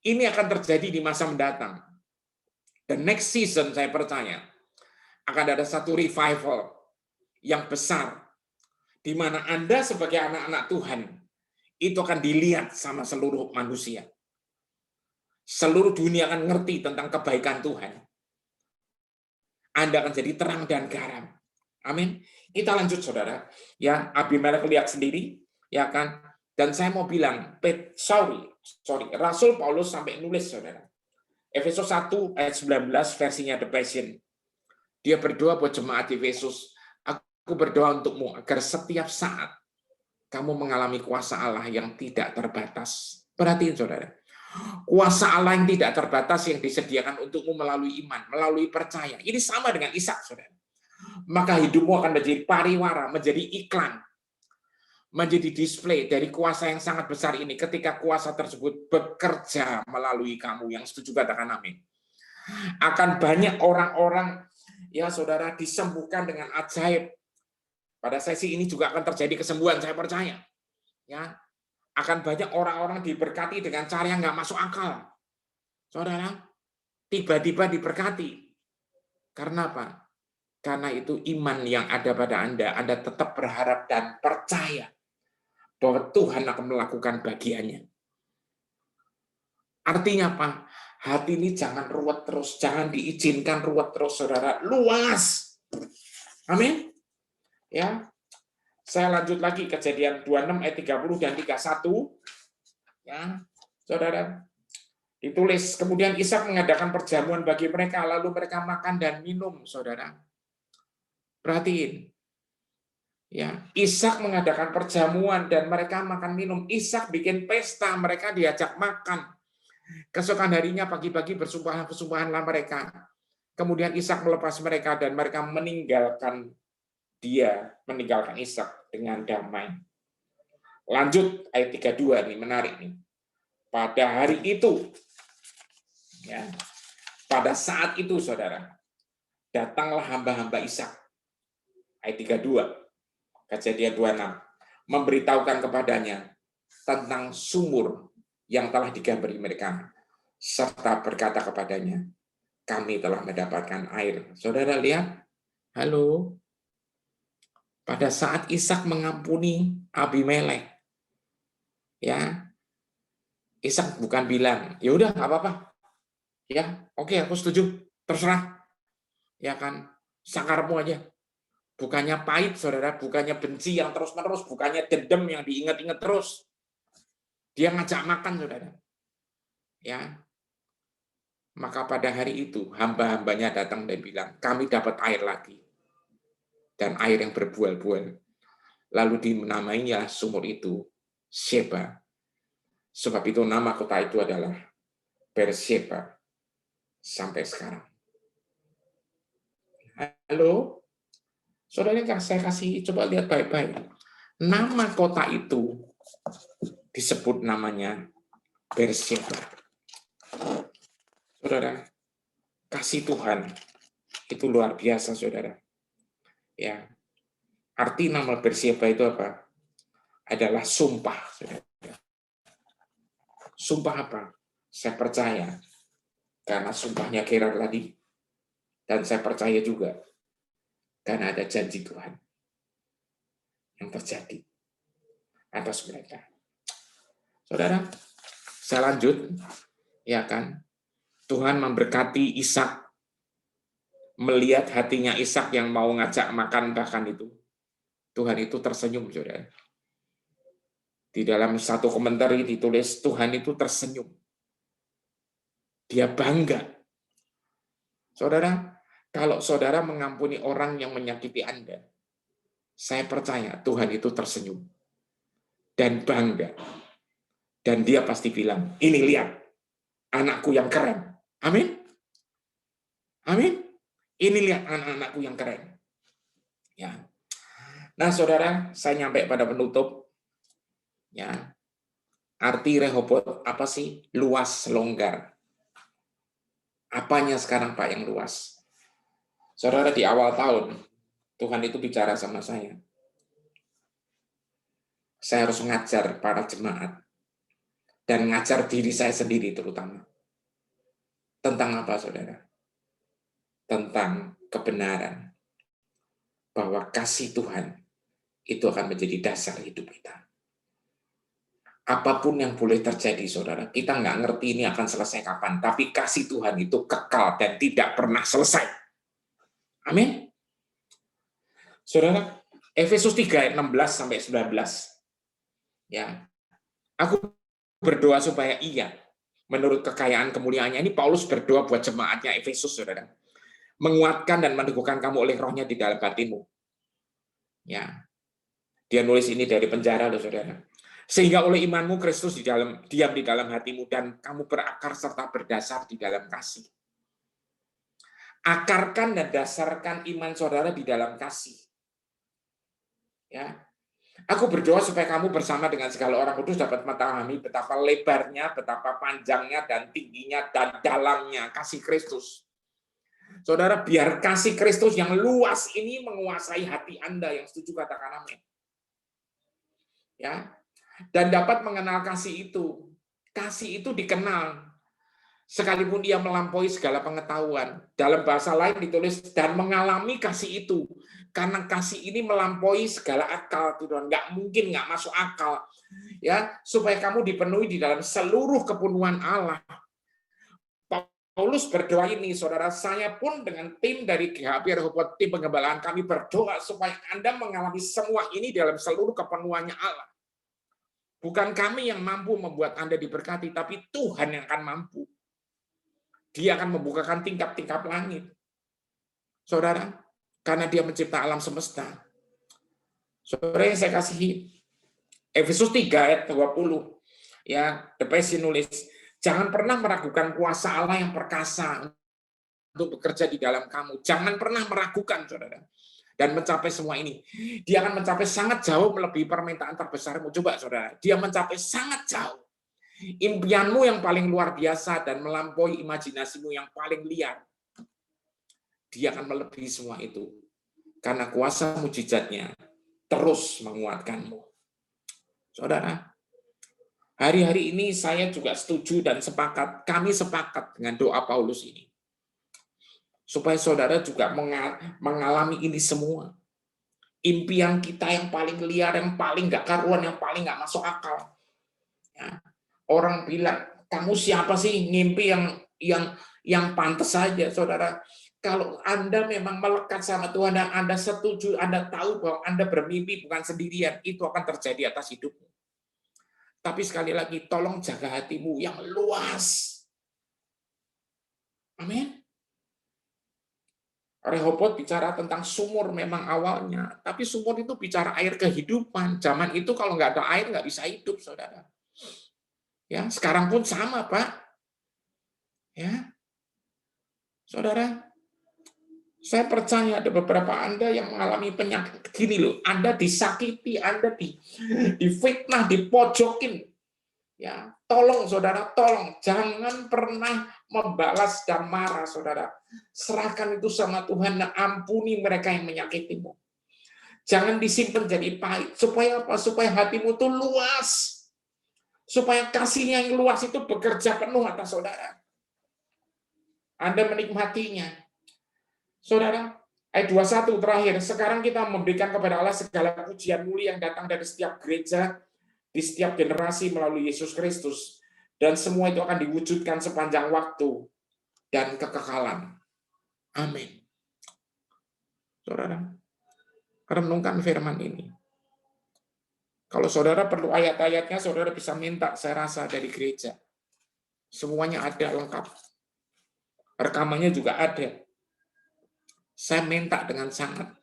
Ini akan terjadi di masa mendatang. The next season, saya percaya, akan ada satu revival yang besar, di mana Anda sebagai anak-anak Tuhan, itu akan dilihat sama seluruh manusia. Seluruh dunia akan ngerti tentang kebaikan Tuhan. Anda akan jadi terang dan garam. Amin. Kita lanjut, saudara. Ya, Abimelekh lihat sendiri, ya kan? Dan saya mau bilang, Rasul Paulus sampai nulis, saudara. Efesus 1 ayat 19 versinya The Passion. Dia berdoa buat jemaat Efesus. Aku berdoa untukmu agar setiap saat kamu mengalami kuasa Allah yang tidak terbatas. Perhatiin, saudara. Kuasa Allah yang tidak terbatas yang disediakan untukmu melalui iman, melalui percaya. Ini sama dengan Ishak, saudara. Maka hidupmu akan menjadi pariwara, menjadi iklan, menjadi display dari kuasa yang sangat besar ini ketika kuasa tersebut bekerja melalui kamu. Yang setuju katakan amin. Akan banyak orang-orang, ya saudara, disembuhkan dengan ajaib. Pada sesi ini juga akan terjadi kesembuhan, saya percaya. Ya, akan banyak orang-orang diberkati dengan cara yang nggak masuk akal. Saudara, tiba-tiba diberkati. Karena apa? Karena itu iman yang ada pada Anda tetap berharap dan percaya bahwa Tuhan akan melakukan bagiannya. Artinya apa? Hati ini jangan ruwet terus, jangan diizinkan ruwet terus, saudara. Luas. Amin. Ya, saya lanjut lagi Kejadian 26 ayat 30 dan 31. Ya, Saudara, ditulis, kemudian Ishak mengadakan perjamuan bagi mereka, lalu mereka makan dan minum, saudara. Perhatiin. Ya, Ishak mengadakan perjamuan dan mereka makan minum. Ishak bikin pesta, mereka diajak makan. Keesokan harinya pagi-pagi bersumpahan-persumbahanlah mereka. Kemudian Ishak melepas mereka dan mereka meninggalkan Ishak dengan damai. Lanjut ayat 32 nih, menarik nih. Pada hari itu, ya, pada saat itu, saudara, datanglah hamba-hamba Ishak. Ayat 32, Kejadian 26, memberitahukan kepadanya tentang sumur yang telah digambari mereka, serta berkata kepadanya, kami telah mendapatkan air. Saudara lihat, halo, pada saat Ishak mengampuni Abimelek, ya, Ishak bukan bilang, ya udah nggak apa-apa, ya, oke, aku setuju, terserah, ya kan, sakarmu aja. Bukannya pahit, saudara, bukannya benci yang terus-menerus, bukannya dendam yang diingat-ingat terus. Dia ngajak makan, saudara. Ya, maka pada hari itu hamba-hambanya datang dan bilang, kami dapat air lagi, dan air yang berbual-bual. Lalu dinamainya sumur itu Sheba. Sebab itu nama kota itu adalah Beersheba sampai sekarang. Halo, saudara, saya kasih coba lihat baik-baik. Nama kota itu disebut namanya Beersheba. Saudara, kasih Tuhan itu luar biasa, saudara. Ya, arti nama Beersheba itu apa? Adalah sumpah, saudara. Sumpah apa? Saya percaya karena sumpahnya Gerar tadi, dan saya percaya juga karena ada janji Tuhan yang terjadi atas mereka. Saudara, saya lanjut, ya kan? Tuhan memberkati Ishak, melihat hatinya Ishak yang mau ngajak makan bahkan itu. Tuhan itu tersenyum, saudara. Di dalam satu komentar ditulis, Tuhan itu tersenyum. Dia bangga. Saudara, kalau saudara mengampuni orang yang menyakiti Anda, saya percaya Tuhan itu tersenyum dan bangga. Dan dia pasti bilang, ini lihat, anakku yang keren. Amin. Amin. Ini lihat anak-anakku yang keren. Ya. Nah, saudara, saya nyampe pada penutup. Ya, arti Rehobot apa sih? Luas, longgar. Apanya sekarang Pak yang luas? Saudara, di awal tahun Tuhan itu bicara sama saya. Saya harus ngajar para jemaat dan ngajar diri saya sendiri terutama. Tentang apa, saudara? Tentang kebenaran bahwa kasih Tuhan itu akan menjadi dasar hidup kita. Apapun yang boleh terjadi, saudara, kita nggak ngerti ini akan selesai kapan, tapi kasih Tuhan itu kekal dan tidak pernah selesai. Amin. Saudara, Efesus 3 ayat 16 sampai 19. Ya. Aku berdoa supaya ia, menurut kekayaan kemuliaannya, ini Paulus berdoa buat jemaatnya Efesus, saudara, menguatkan dan meneguhkan kamu oleh rohnya di dalam batinmu. Ya. Dia nulis ini dari penjara, loh, saudara. Sehingga oleh imanmu Kristus diam di dalam hatimu dan kamu berakar serta berdasar di dalam kasih. Akarkan dan dasarkan iman saudara di dalam kasih. Ya. Aku berdoa supaya kamu bersama dengan segala orang kudus dapat memahami betapa lebarnya, betapa panjangnya dan tingginya dan dalamnya kasih Kristus. Saudara, biar kasih Kristus yang luas ini menguasai hati Anda. Yang setuju katakan amin. Ya. Dan dapat mengenal kasih itu. Kasih itu dikenal sekalipun ia melampaui segala pengetahuan. Dalam bahasa lain ditulis dan mengalami kasih itu. Karena kasih ini melampaui segala akal, Tuhan. Nggak mungkin, nggak masuk akal. Ya, supaya kamu dipenuhi di dalam seluruh kepenuhan Allah. Paulus berdoa ini, saudara, saya pun dengan tim dari GHP Rehobot, tim pengembalaan kami berdoa supaya Anda mengalami semua ini dalam seluruh kepenuhannya Allah. Bukan kami yang mampu membuat Anda diberkati, tapi Tuhan yang akan mampu. Dia akan membukakan tingkap-tingkap langit. Saudara, karena dia mencipta alam semesta. Saudara yang saya kasihi, Efesus 3 ayat 20. Ya, The Passion nulis, jangan pernah meragukan kuasa Allah yang perkasa untuk bekerja di dalam kamu. Jangan pernah meragukan, saudara. Dan mencapai semua ini. Dia akan mencapai sangat jauh melebihi permintaan terbesarmu. Coba, saudara. Dia mencapai sangat jauh. Impianmu yang paling luar biasa dan melampaui imajinasimu yang paling liar. Dia akan melebihi semua itu. Karena kuasa mujizatnya terus menguatkanmu. Saudara, hari-hari ini saya juga setuju dan sepakat. Kami sepakat dengan doa Paulus ini. Supaya saudara juga mengalami ini semua. Impian kita yang paling liar, yang paling nggak karuan, yang paling nggak masuk akal. Ya. Orang bilang, kamu siapa sih ngimpi yang pantas saja, saudara. Kalau Anda memang melekat sama Tuhan dan Anda setuju, Anda tahu bahwa Anda bermimpi bukan sendirian, itu akan terjadi atas hidupmu. Tapi sekali lagi, tolong jaga hatimu yang luas. Amin. Rehobot bicara tentang sumur memang awalnya, tapi sumur itu bicara air kehidupan. Zaman itu kalau nggak ada air nggak bisa hidup, saudara. Ya, sekarang pun sama, Pak. Ya, saudara. Saya percaya ada beberapa Anda yang mengalami penyakit gini loh. Anda disakiti, Anda difitnah, dipojokin. Ya, tolong saudara, tolong jangan pernah membalas dan marah, saudara. Serahkan itu sama Tuhan dan ampuni mereka yang menyakitimu. Jangan disimpan jadi pahit. Supaya apa? Supaya hatimu tuh luas. Supaya kasihnya yang luas itu bekerja penuh atas saudara. Anda menikmatinya. Saudara, ayat 21 terakhir. Sekarang kita memberikan kepada Allah segala pujian mulia yang datang dari setiap gereja, di setiap generasi melalui Yesus Kristus. Dan semua itu akan diwujudkan sepanjang waktu dan kekekalan. Amin. Saudara, renungkan firman ini. Kalau saudara perlu ayat-ayatnya, saudara bisa minta, saya rasa, dari gereja. Semuanya ada lengkap. Rekamannya juga ada. Saya minta dengan sangat.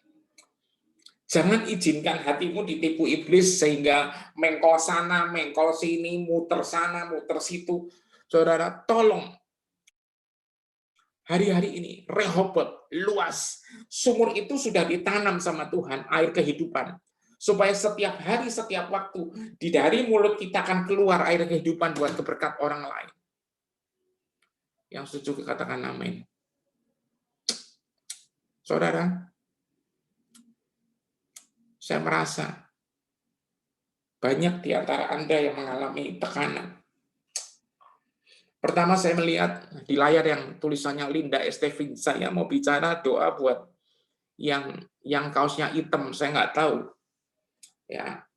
Jangan izinkan hatimu ditipu iblis sehingga mengkol sana, mengkol sini, muter sana, muter situ. Saudara, tolong. Hari-hari ini, Rehobot, luas. Sumur itu sudah ditanam sama Tuhan, air kehidupan. Supaya setiap hari, setiap waktu, dari mulut kita akan keluar air kehidupan buat keberkat orang lain. Yang setuju katakan amin. Saudara, saya merasa banyak di antara Anda yang mengalami tekanan. Pertama saya melihat di layar yang tulisannya Linda Estevin, saya mau bicara doa buat yang kaosnya hitam, saya nggak tahu. Ya,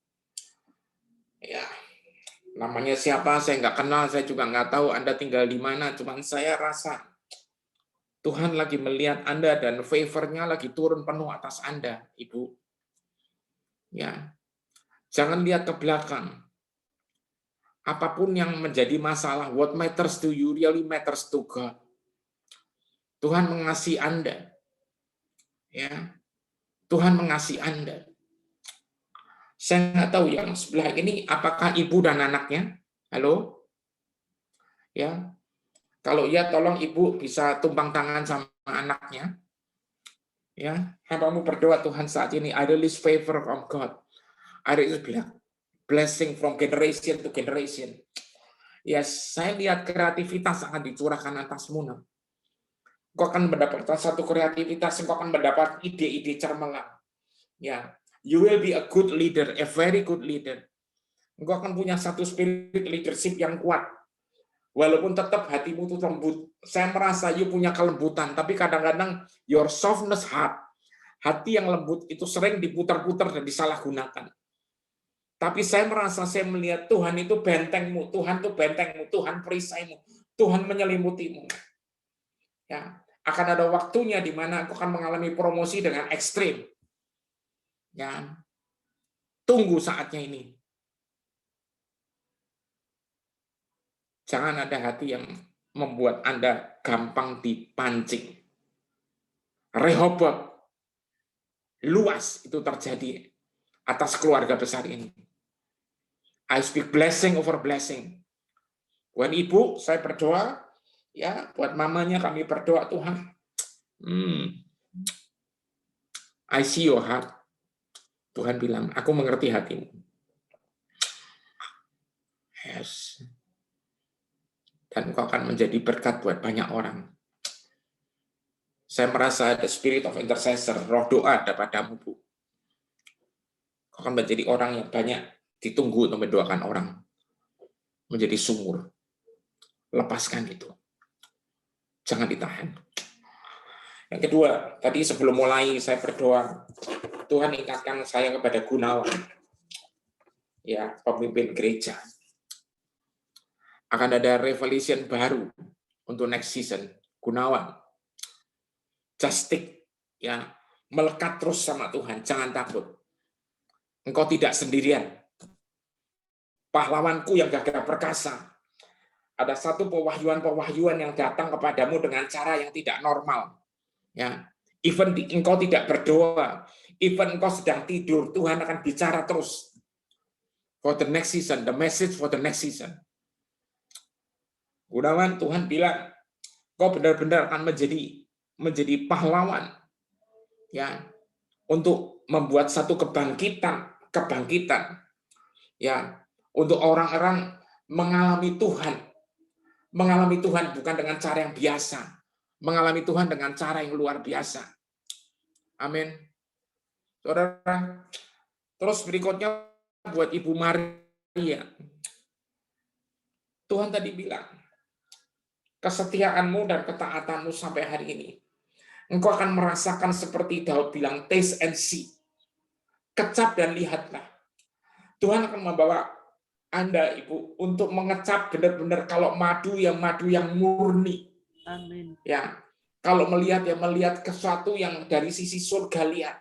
namanya siapa saya nggak kenal, saya juga nggak tahu Anda tinggal di mana. Cuman saya rasa Tuhan lagi melihat Anda dan favor-nya lagi turun penuh atas Anda, Ibu. Ya, jangan lihat ke belakang. Apapun yang menjadi masalah, what matters to you really matters to God. Tuhan mengasihi Anda. Ya, Tuhan mengasihi Anda. Saya nggak tahu yang sebelah ini apakah ibu dan anaknya. Halo? Ya. Kalau iya tolong ibu bisa tumpang tangan sama anaknya. Ya, hambamu berdoa Tuhan saat ini, I release favor from God. I release blessing from generation to generation. Ya, saya lihat kreativitas akan dicurahkan atasmu. Engkau akan mendapatkan satu kreativitas, engkau akan mendapat ide-ide cemerlang. Ya, you will be a good leader, a very good leader. Engkau akan punya satu spirit leadership yang kuat. Walaupun tetap hatimu itu lembut. Saya merasa you punya kelembutan, tapi kadang-kadang your softness heart, hati yang lembut itu sering diputar-putar dan disalahgunakan. Tapi saya merasa, saya melihat Tuhan itu bentengmu, Tuhan itu bentengmu, Tuhan perisaimu, Tuhan menyelimutimu. Ya, akan ada waktunya di mana aku akan mengalami promosi dengan ekstrim. Ya, tunggu saatnya ini. Jangan ada hati yang membuat Anda gampang dipancing. Rehoboth luas itu terjadi atas keluarga besar ini. I speak blessing over blessing. Buat ibu, saya berdoa, ya, buat mamanya kami berdoa, Tuhan. I see your heart. Tuhan bilang, aku mengerti hatimu. Yes. Dan kau akan menjadi berkat buat banyak orang. Saya merasa ada spirit of intercessor, roh doa ada padamu, Bu. Kau akan menjadi orang yang banyak ditunggu untuk mendoakan orang. Menjadi sumur. Lepaskan itu. Jangan ditahan. Yang kedua, tadi sebelum mulai saya berdoa, Tuhan ingatkan saya kepada Gunawan. Ya, pemimpin gereja. Akan ada revelation baru untuk next season. Gunawan. Just stick, ya, melekat terus sama Tuhan, jangan takut. Engkau tidak sendirian. Pahlawanku yang gagah perkasa. Ada satu pewahyuan-pewahyuan yang datang kepadamu dengan cara yang tidak normal. Ya, even engkau tidak berdoa, even engkau sedang tidur, Tuhan akan bicara terus. For the next season, the message for the next season. Gunawan, Tuhan bilang, kau benar-benar akan menjadi pahlawan, ya, untuk membuat satu kebangkitan, ya, untuk orang-orang mengalami Tuhan bukan dengan cara yang biasa, mengalami Tuhan dengan cara yang luar biasa. Amin. Saudara, terus berikutnya buat Ibu Maria. Tuhan tadi bilang, kesetiaanmu dan ketaatanmu sampai hari ini, engkau akan merasakan seperti Daud bilang, taste and see. Kecap dan lihatlah. Tuhan akan membawa Anda, Ibu, untuk mengecap benar-benar kalau madu yang murni. Amin. Ya, kalau melihat sesuatu yang dari sisi surga lihat.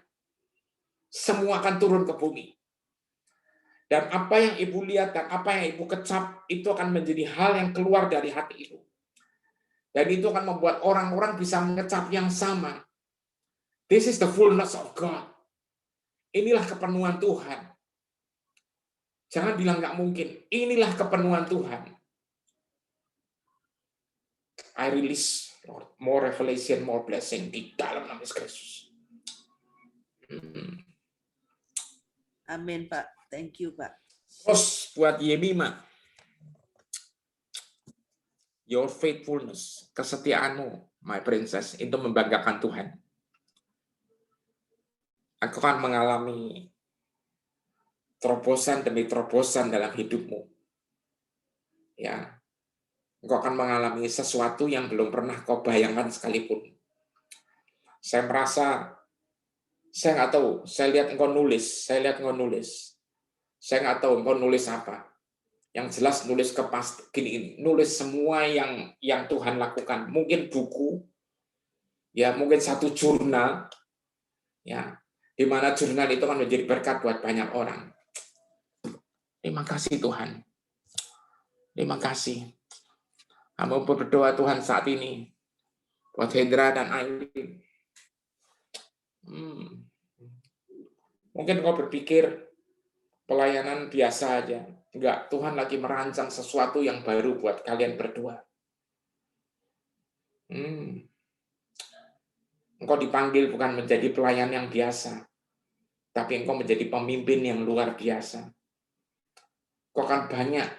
Semua akan turun ke bumi. Dan apa yang Ibu lihat dan apa yang Ibu kecap itu akan menjadi hal yang keluar dari hati Ibu. Dan itu akan membuat orang-orang bisa mengecap yang sama. This is the fullness of God. Inilah kepenuhan Tuhan. Jangan bilang nggak mungkin. Inilah kepenuhan Tuhan. I release more revelation, more blessing di dalam nama Yesus Kristus. Amin, Pak. Thank you, Pak. Terus buat Yemima. Your faithfulness, kesetiaanmu, my princess, itu membanggakan Tuhan. Aku akan mengalami terobosan demi terobosan dalam hidupmu. Ya, engkau akan mengalami sesuatu yang belum pernah kau bayangkan sekalipun. Saya merasa, saya nggak tahu, saya lihat engkau nulis. Saya nggak tahu engkau nulis apa. Yang jelas nulis gini, nulis semua yang Tuhan lakukan. Mungkin buku, ya mungkin satu jurnal, ya, di mana jurnal itu akan menjadi berkat buat banyak orang. Terima kasih Tuhan. Terima kasih. Kamu berdoa Tuhan saat ini buat Hendra dan Aileen. Mungkin kau berpikir pelayanan biasa aja. Enggak, Tuhan lagi merancang sesuatu yang baru buat kalian berdua. Engkau dipanggil bukan menjadi pelayan yang biasa, tapi engkau menjadi pemimpin yang luar biasa. Kau akan banyak,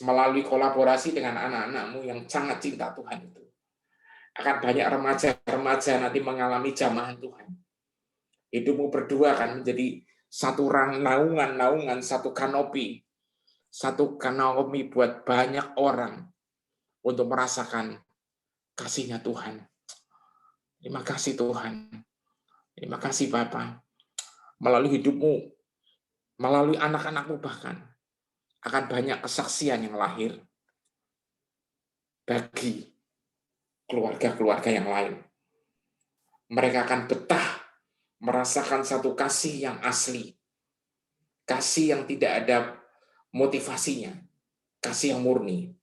melalui kolaborasi dengan anak-anakmu yang sangat cinta Tuhan itu. Akan banyak remaja-remaja nanti mengalami jamahan Tuhan. Hidupmu berdua akan menjadi satu naungan, satu kanopi buat banyak orang untuk merasakan kasih-Nya Tuhan. Terima kasih Tuhan. Terima kasih Bapa. Melalui hidupmu, melalui anak-anakmu bahkan, akan banyak kesaksian yang lahir bagi keluarga-keluarga yang lain. Mereka akan betah merasakan satu kasih yang asli. Kasih yang tidak ada motivasinya. Kasih yang murni.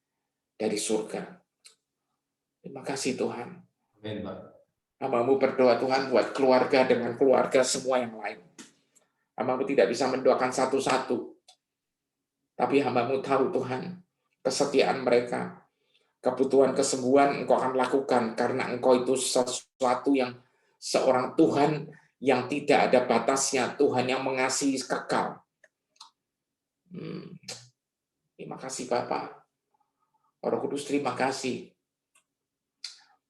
dari surga. Terima kasih Tuhan. Amin, Pak. Hamba-Mu berdoa Tuhan buat keluarga dengan keluarga semua yang lain. Hamba-Mu tidak bisa mendoakan satu-satu. Tapi hamba-Mu tahu Tuhan, kesetiaan mereka, kebutuhan kesembuhan Engkau akan lakukan karena Engkau itu sesuatu yang seorang Tuhan yang tidak ada batasnya, Tuhan yang mengasihi kekal. Terima kasih Bapak. Roh Kudus terima kasih.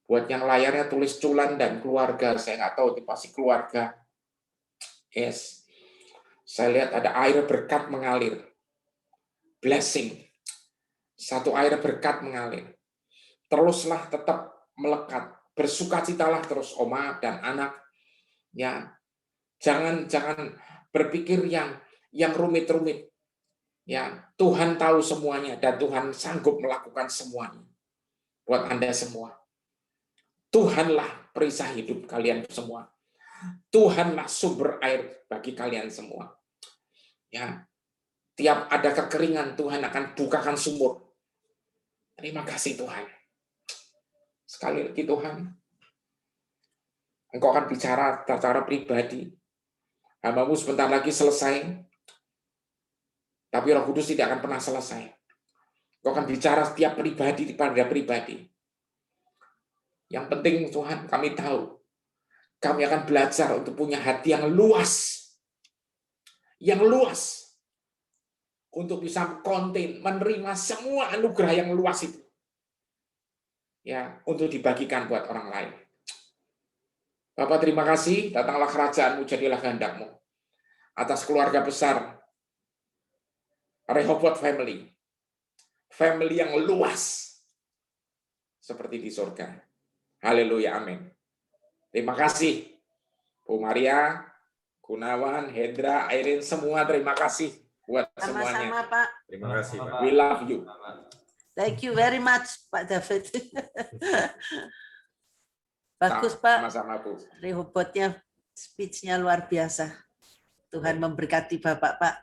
Buat yang layarnya tulis Culan dan keluarga, saya nggak tahu itu pasti keluarga. Yes. Saya lihat ada air berkat mengalir. Blessing. Satu air berkat mengalir. Teruslah tetap melekat. Bersukacitalah terus Oma dan anak. Ya. Jangan berpikir yang rumit-rumit. Ya, Tuhan tahu semuanya dan Tuhan sanggup melakukan semuanya. Buat Anda semua. Tuhanlah perisai hidup kalian semua. Tuhanlah sumber air bagi kalian semua. Ya, tiap ada kekeringan Tuhan akan bukakan sumur. Terima kasih Tuhan. Sekali lagi Tuhan, Engkau akan bicara secara pribadi. Hamba-Mu sebentar lagi selesai, tapi Roh Kudus tidak akan pernah selesai. Engkau akan bicara setiap pribadi pada pribadi. Yang penting Tuhan, kami tahu, kami akan belajar untuk punya hati yang luas. Yang luas. Untuk bisa konten, menerima semua anugerah yang luas itu. Ya, untuk dibagikan buat orang lain. Bapak terima kasih, datanglah kerajaan-Mu, jadilah kehendak-Mu. Atas keluarga besar, Rehoboth Family. Family yang luas. Seperti di surga. Haleluya, amin. Terima kasih. Bu Maria, Gunawan, Hendra, Airin, semua terima kasih buat semuanya. Sama-sama Pak. Terima kasih, Pak. We love you. Thank you very much Pak David. Bagus Pak. Sama-sama Bu. Rehoboth-nya, speech-nya luar biasa. Tuhan memberkati Bapak Pak.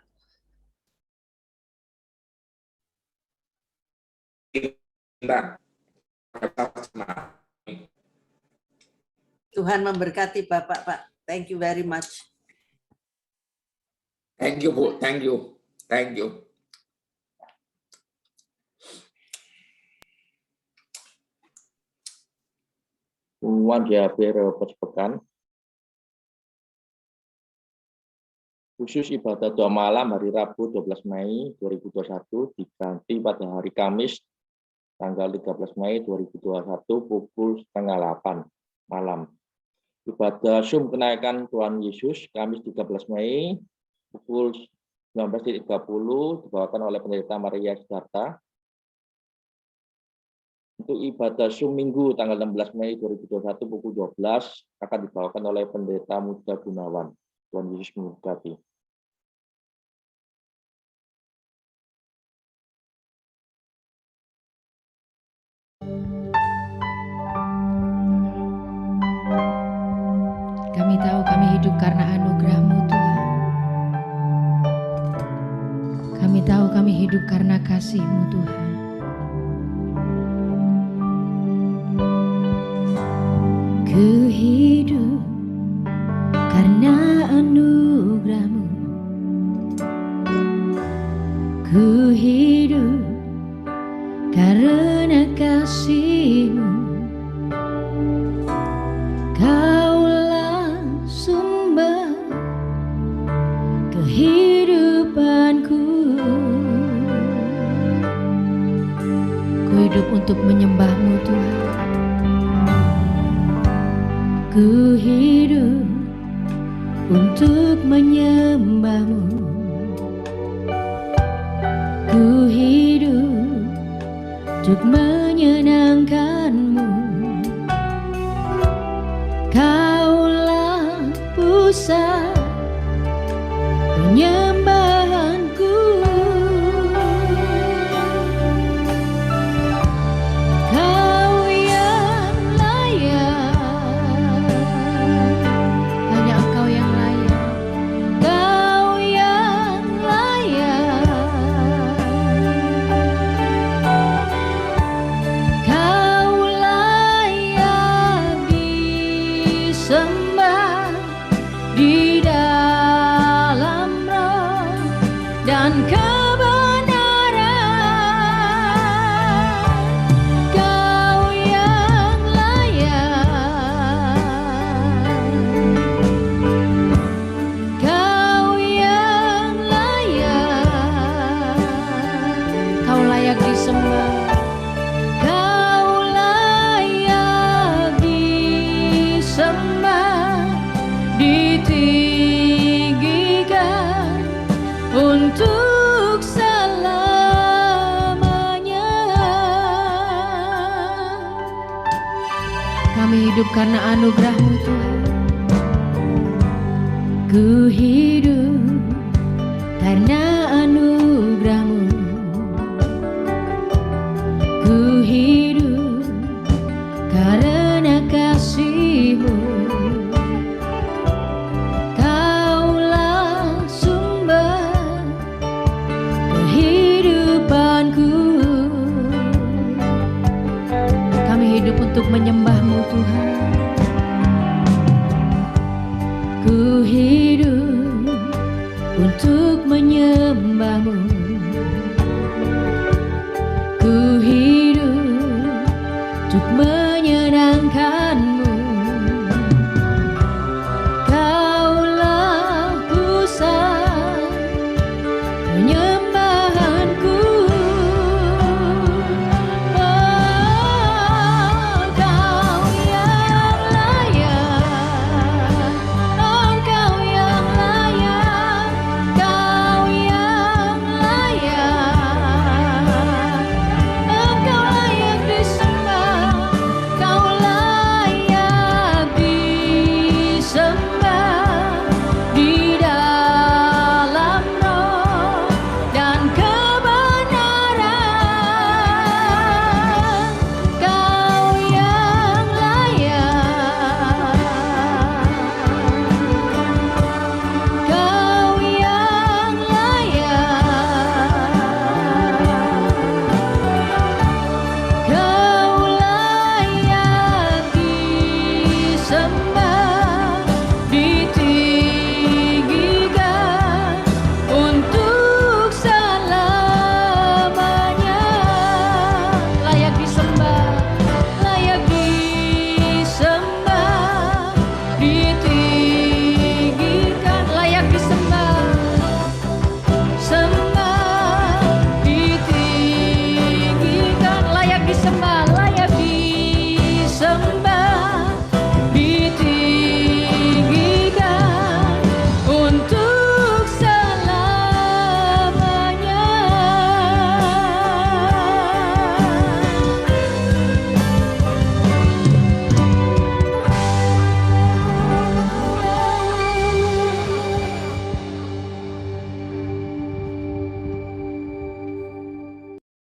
Tuhan memberkati Bapak Pak. Thank you very much. Thank you Bu, thank you. Thank you. Pengumuman GHB Rehoboth Pekan. Khusus ibadah doa malam hari Rabu 12 Mei 2021 diganti pada hari Kamis tanggal 13 Mei 2021 pukul 7:30 malam. Ibadah Zoom kenaikan Tuhan Yesus Kamis 13 Mei pukul 19.30 dibawakan oleh Pendeta Maria Sidarta. Untuk ibadah Zoom Minggu tanggal 16 Mei 2021 pukul 12 akan dibawakan oleh Pendeta Muda Gunawan. Tuhan Yesus memberkati. Kami tahu kami hidup karena anugerah-Mu Tuhan. Kami tahu kami hidup karena kasih-Mu Tuhan. Ku hidup karena anugerah-Mu. Ku hidup karena kasih-Mu. Kaulah sumber kehidupanku. Ku hidup untuk menyembah-Mu Tuhan. Ku hidup untuk menyembah-Mu. Ku hidup untuk menyenangkan-Mu. Kaulah pusat penyembahanku. Kau yang layak, hanya Engkau yang layak. Kau yang layak. Kami hidup karena anugerah-Mu Tuhan. Ku hidup karena anugerah-Mu. Ku hidup karena kasih-Mu. Kaulah sumber kehidupanku. Kami hidup untuk menyembah-Mu Tuhan. Ku hidup untuk menyembah-Mu. Ku hidup untuk menyenangkan-Mu. Kaulah pusat penyembahanku. Oh, Kau yang layak, Engkau yang layak, Kau yang layak, Engkau layak disembah, Kau layak disembah di dalam roh dan kebenaran. Kau yang layak, Kau yang layak, Kau layak disembah, ditinggikan untuk selamanya. Layak disembah, ditinggikan, layak disembah, sembah, ditinggikan, layak disembah, ditinggikan untuk selamanya.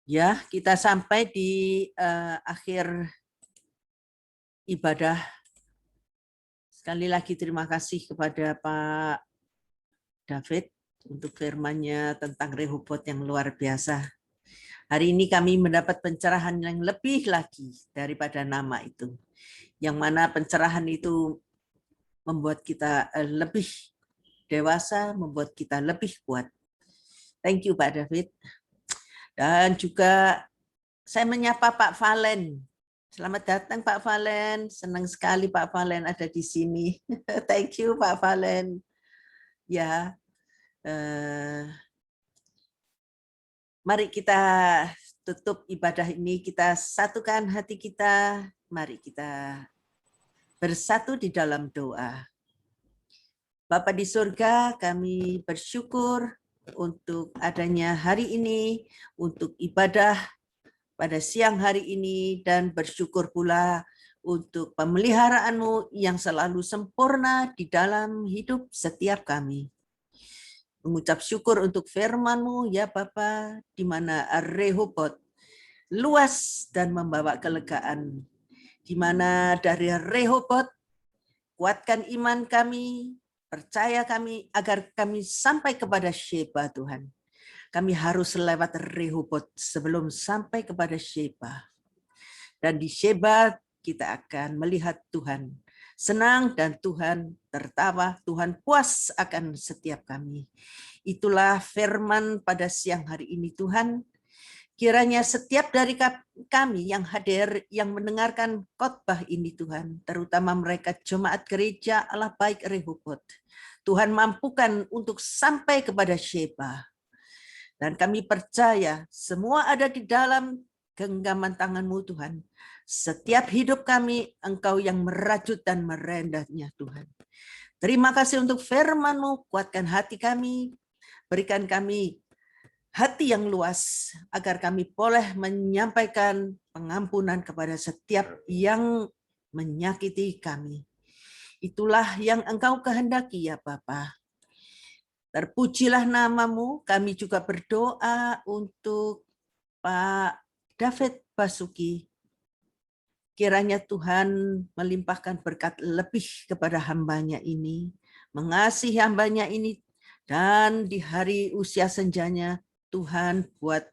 Ya, kita sampai di akhir ibadah. Sekali lagi terima kasih kepada Pak David untuk firman-Nya tentang Rehobot yang luar biasa. Hari ini kami mendapat pencerahan yang lebih lagi daripada nama itu. Yang mana pencerahan itu membuat kita lebih dewasa, membuat kita lebih kuat. Thank you Pak David. Dan juga saya menyapa Pak Valen. Selamat datang Pak Valen. Senang sekali Pak Valen ada di sini. Thank you Pak Valen. Ya, mari kita tutup ibadah ini. Kita satukan hati kita. Mari kita bersatu di dalam doa. Bapa di surga, kami bersyukur untuk adanya hari ini, untuk ibadah pada siang hari ini, dan bersyukur pula untuk pemeliharaan-Mu yang selalu sempurna di dalam hidup setiap kami. Mengucap syukur untuk firman-Mu ya Bapa, di mana Rehobot luas dan membawa kelegaan. Di mana dari Rehobot, kuatkan iman kami, percaya kami agar kami sampai kepada Sheba Tuhan. Kami harus lewat Rehobot sebelum sampai kepada Sheba. Dan di Sheba kita akan melihat Tuhan senang dan Tuhan tertawa, Tuhan puas akan setiap kami. Itulah firman pada siang hari ini Tuhan. Kiranya setiap dari kami yang hadir, yang mendengarkan khotbah ini Tuhan, terutama mereka jemaat gereja Allah Baik Rehobot, Tuhan mampukan untuk sampai kepada Sheba. Dan kami percaya semua ada di dalam genggaman tangan-Mu Tuhan. Setiap hidup kami, Engkau yang merajut dan merendahnya Tuhan. Terima kasih untuk firman-Mu, kuatkan hati kami, berikan kami hati yang luas, agar kami boleh menyampaikan pengampunan kepada setiap yang menyakiti kami. Itulah yang Engkau kehendaki ya Bapa. Terpujilah namamu, kami juga berdoa untuk Pak David Basuki. Kiranya Tuhan melimpahkan berkat lebih kepada hambanya ini, mengasihi hambanya ini, dan di hari usia senjanya Tuhan buat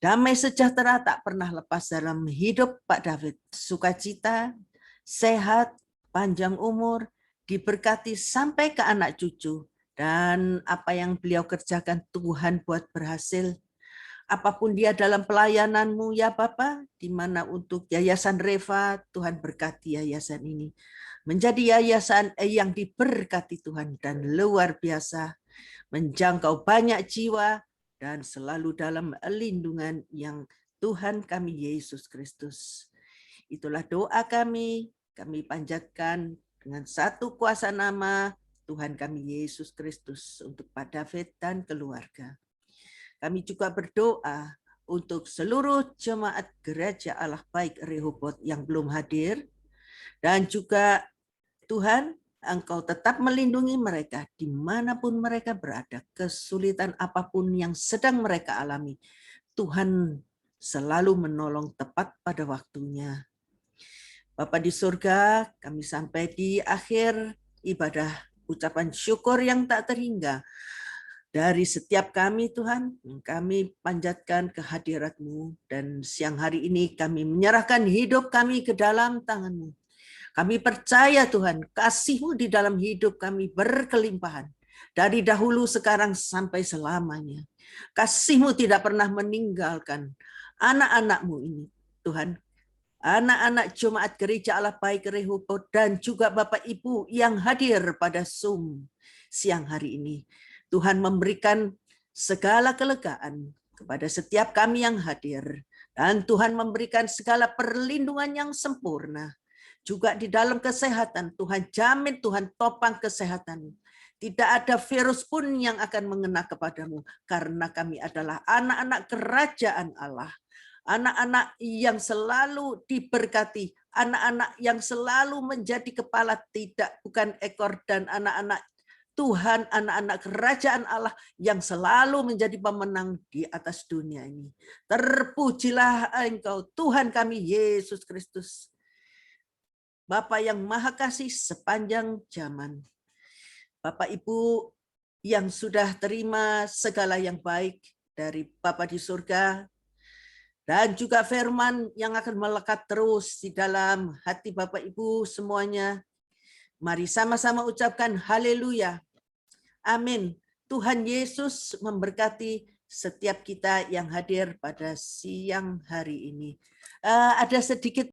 damai sejahtera tak pernah lepas dalam hidup Pak David. Sukacita, sehat, panjang umur, diberkati sampai ke anak cucu. Dan apa yang beliau kerjakan Tuhan buat berhasil. Apapun dia dalam pelayananmu ya Bapa, di mana untuk Yayasan Reva, Tuhan berkati yayasan ini. Menjadi yayasan yang diberkati Tuhan dan luar biasa. Menjangkau banyak jiwa dan selalu dalam lindungan yang Tuhan kami Yesus Kristus. Itulah doa kami panjatkan dengan satu kuasa nama Tuhan kami Yesus Kristus untuk Pak David dan keluarga. Kami juga berdoa untuk seluruh jemaat gereja Allah Baik Rehoboth yang belum hadir, dan juga Tuhan, Engkau tetap melindungi mereka dimanapun mereka berada, kesulitan apapun yang sedang mereka alami. Tuhan selalu menolong tepat pada waktunya. Bapa di surga, kami sampai di akhir ibadah ucapan syukur yang tak terhingga. Dari setiap kami Tuhan, kami panjatkan kehadirat-Mu, dan siang hari ini kami menyerahkan hidup kami ke dalam tangan-Mu. Kami percaya Tuhan, kasih-Mu di dalam hidup kami berkelimpahan. Dari dahulu, sekarang, sampai selamanya. Kasih-Mu tidak pernah meninggalkan anak-anak-Mu ini, Tuhan. Anak-anak Jemaat Gereja Allah Baik Rehoboth dan juga Bapak Ibu yang hadir pada Zoom siang hari ini. Tuhan memberikan segala kelegaan kepada setiap kami yang hadir. Dan Tuhan memberikan segala perlindungan yang sempurna. Juga di dalam kesehatan, Tuhan jamin, Tuhan topang kesehatan. Tidak ada virus pun yang akan mengena kepadamu. Karena kami adalah anak-anak kerajaan Allah. Anak-anak yang selalu diberkati, anak-anak yang selalu menjadi kepala, tidak bukan ekor, dan anak-anak Tuhan, anak-anak kerajaan Allah yang selalu menjadi pemenang di atas dunia ini. Terpujilah Engkau, Tuhan kami Yesus Kristus, Bapa yang Maha Kasih sepanjang zaman. Bapak Ibu yang sudah terima segala yang baik dari Bapa di surga, dan juga firman yang akan melekat terus di dalam hati Bapak Ibu semuanya. Mari sama-sama ucapkan haleluya. Amin. Tuhan Yesus memberkati setiap kita yang hadir pada siang hari ini. Ada sedikit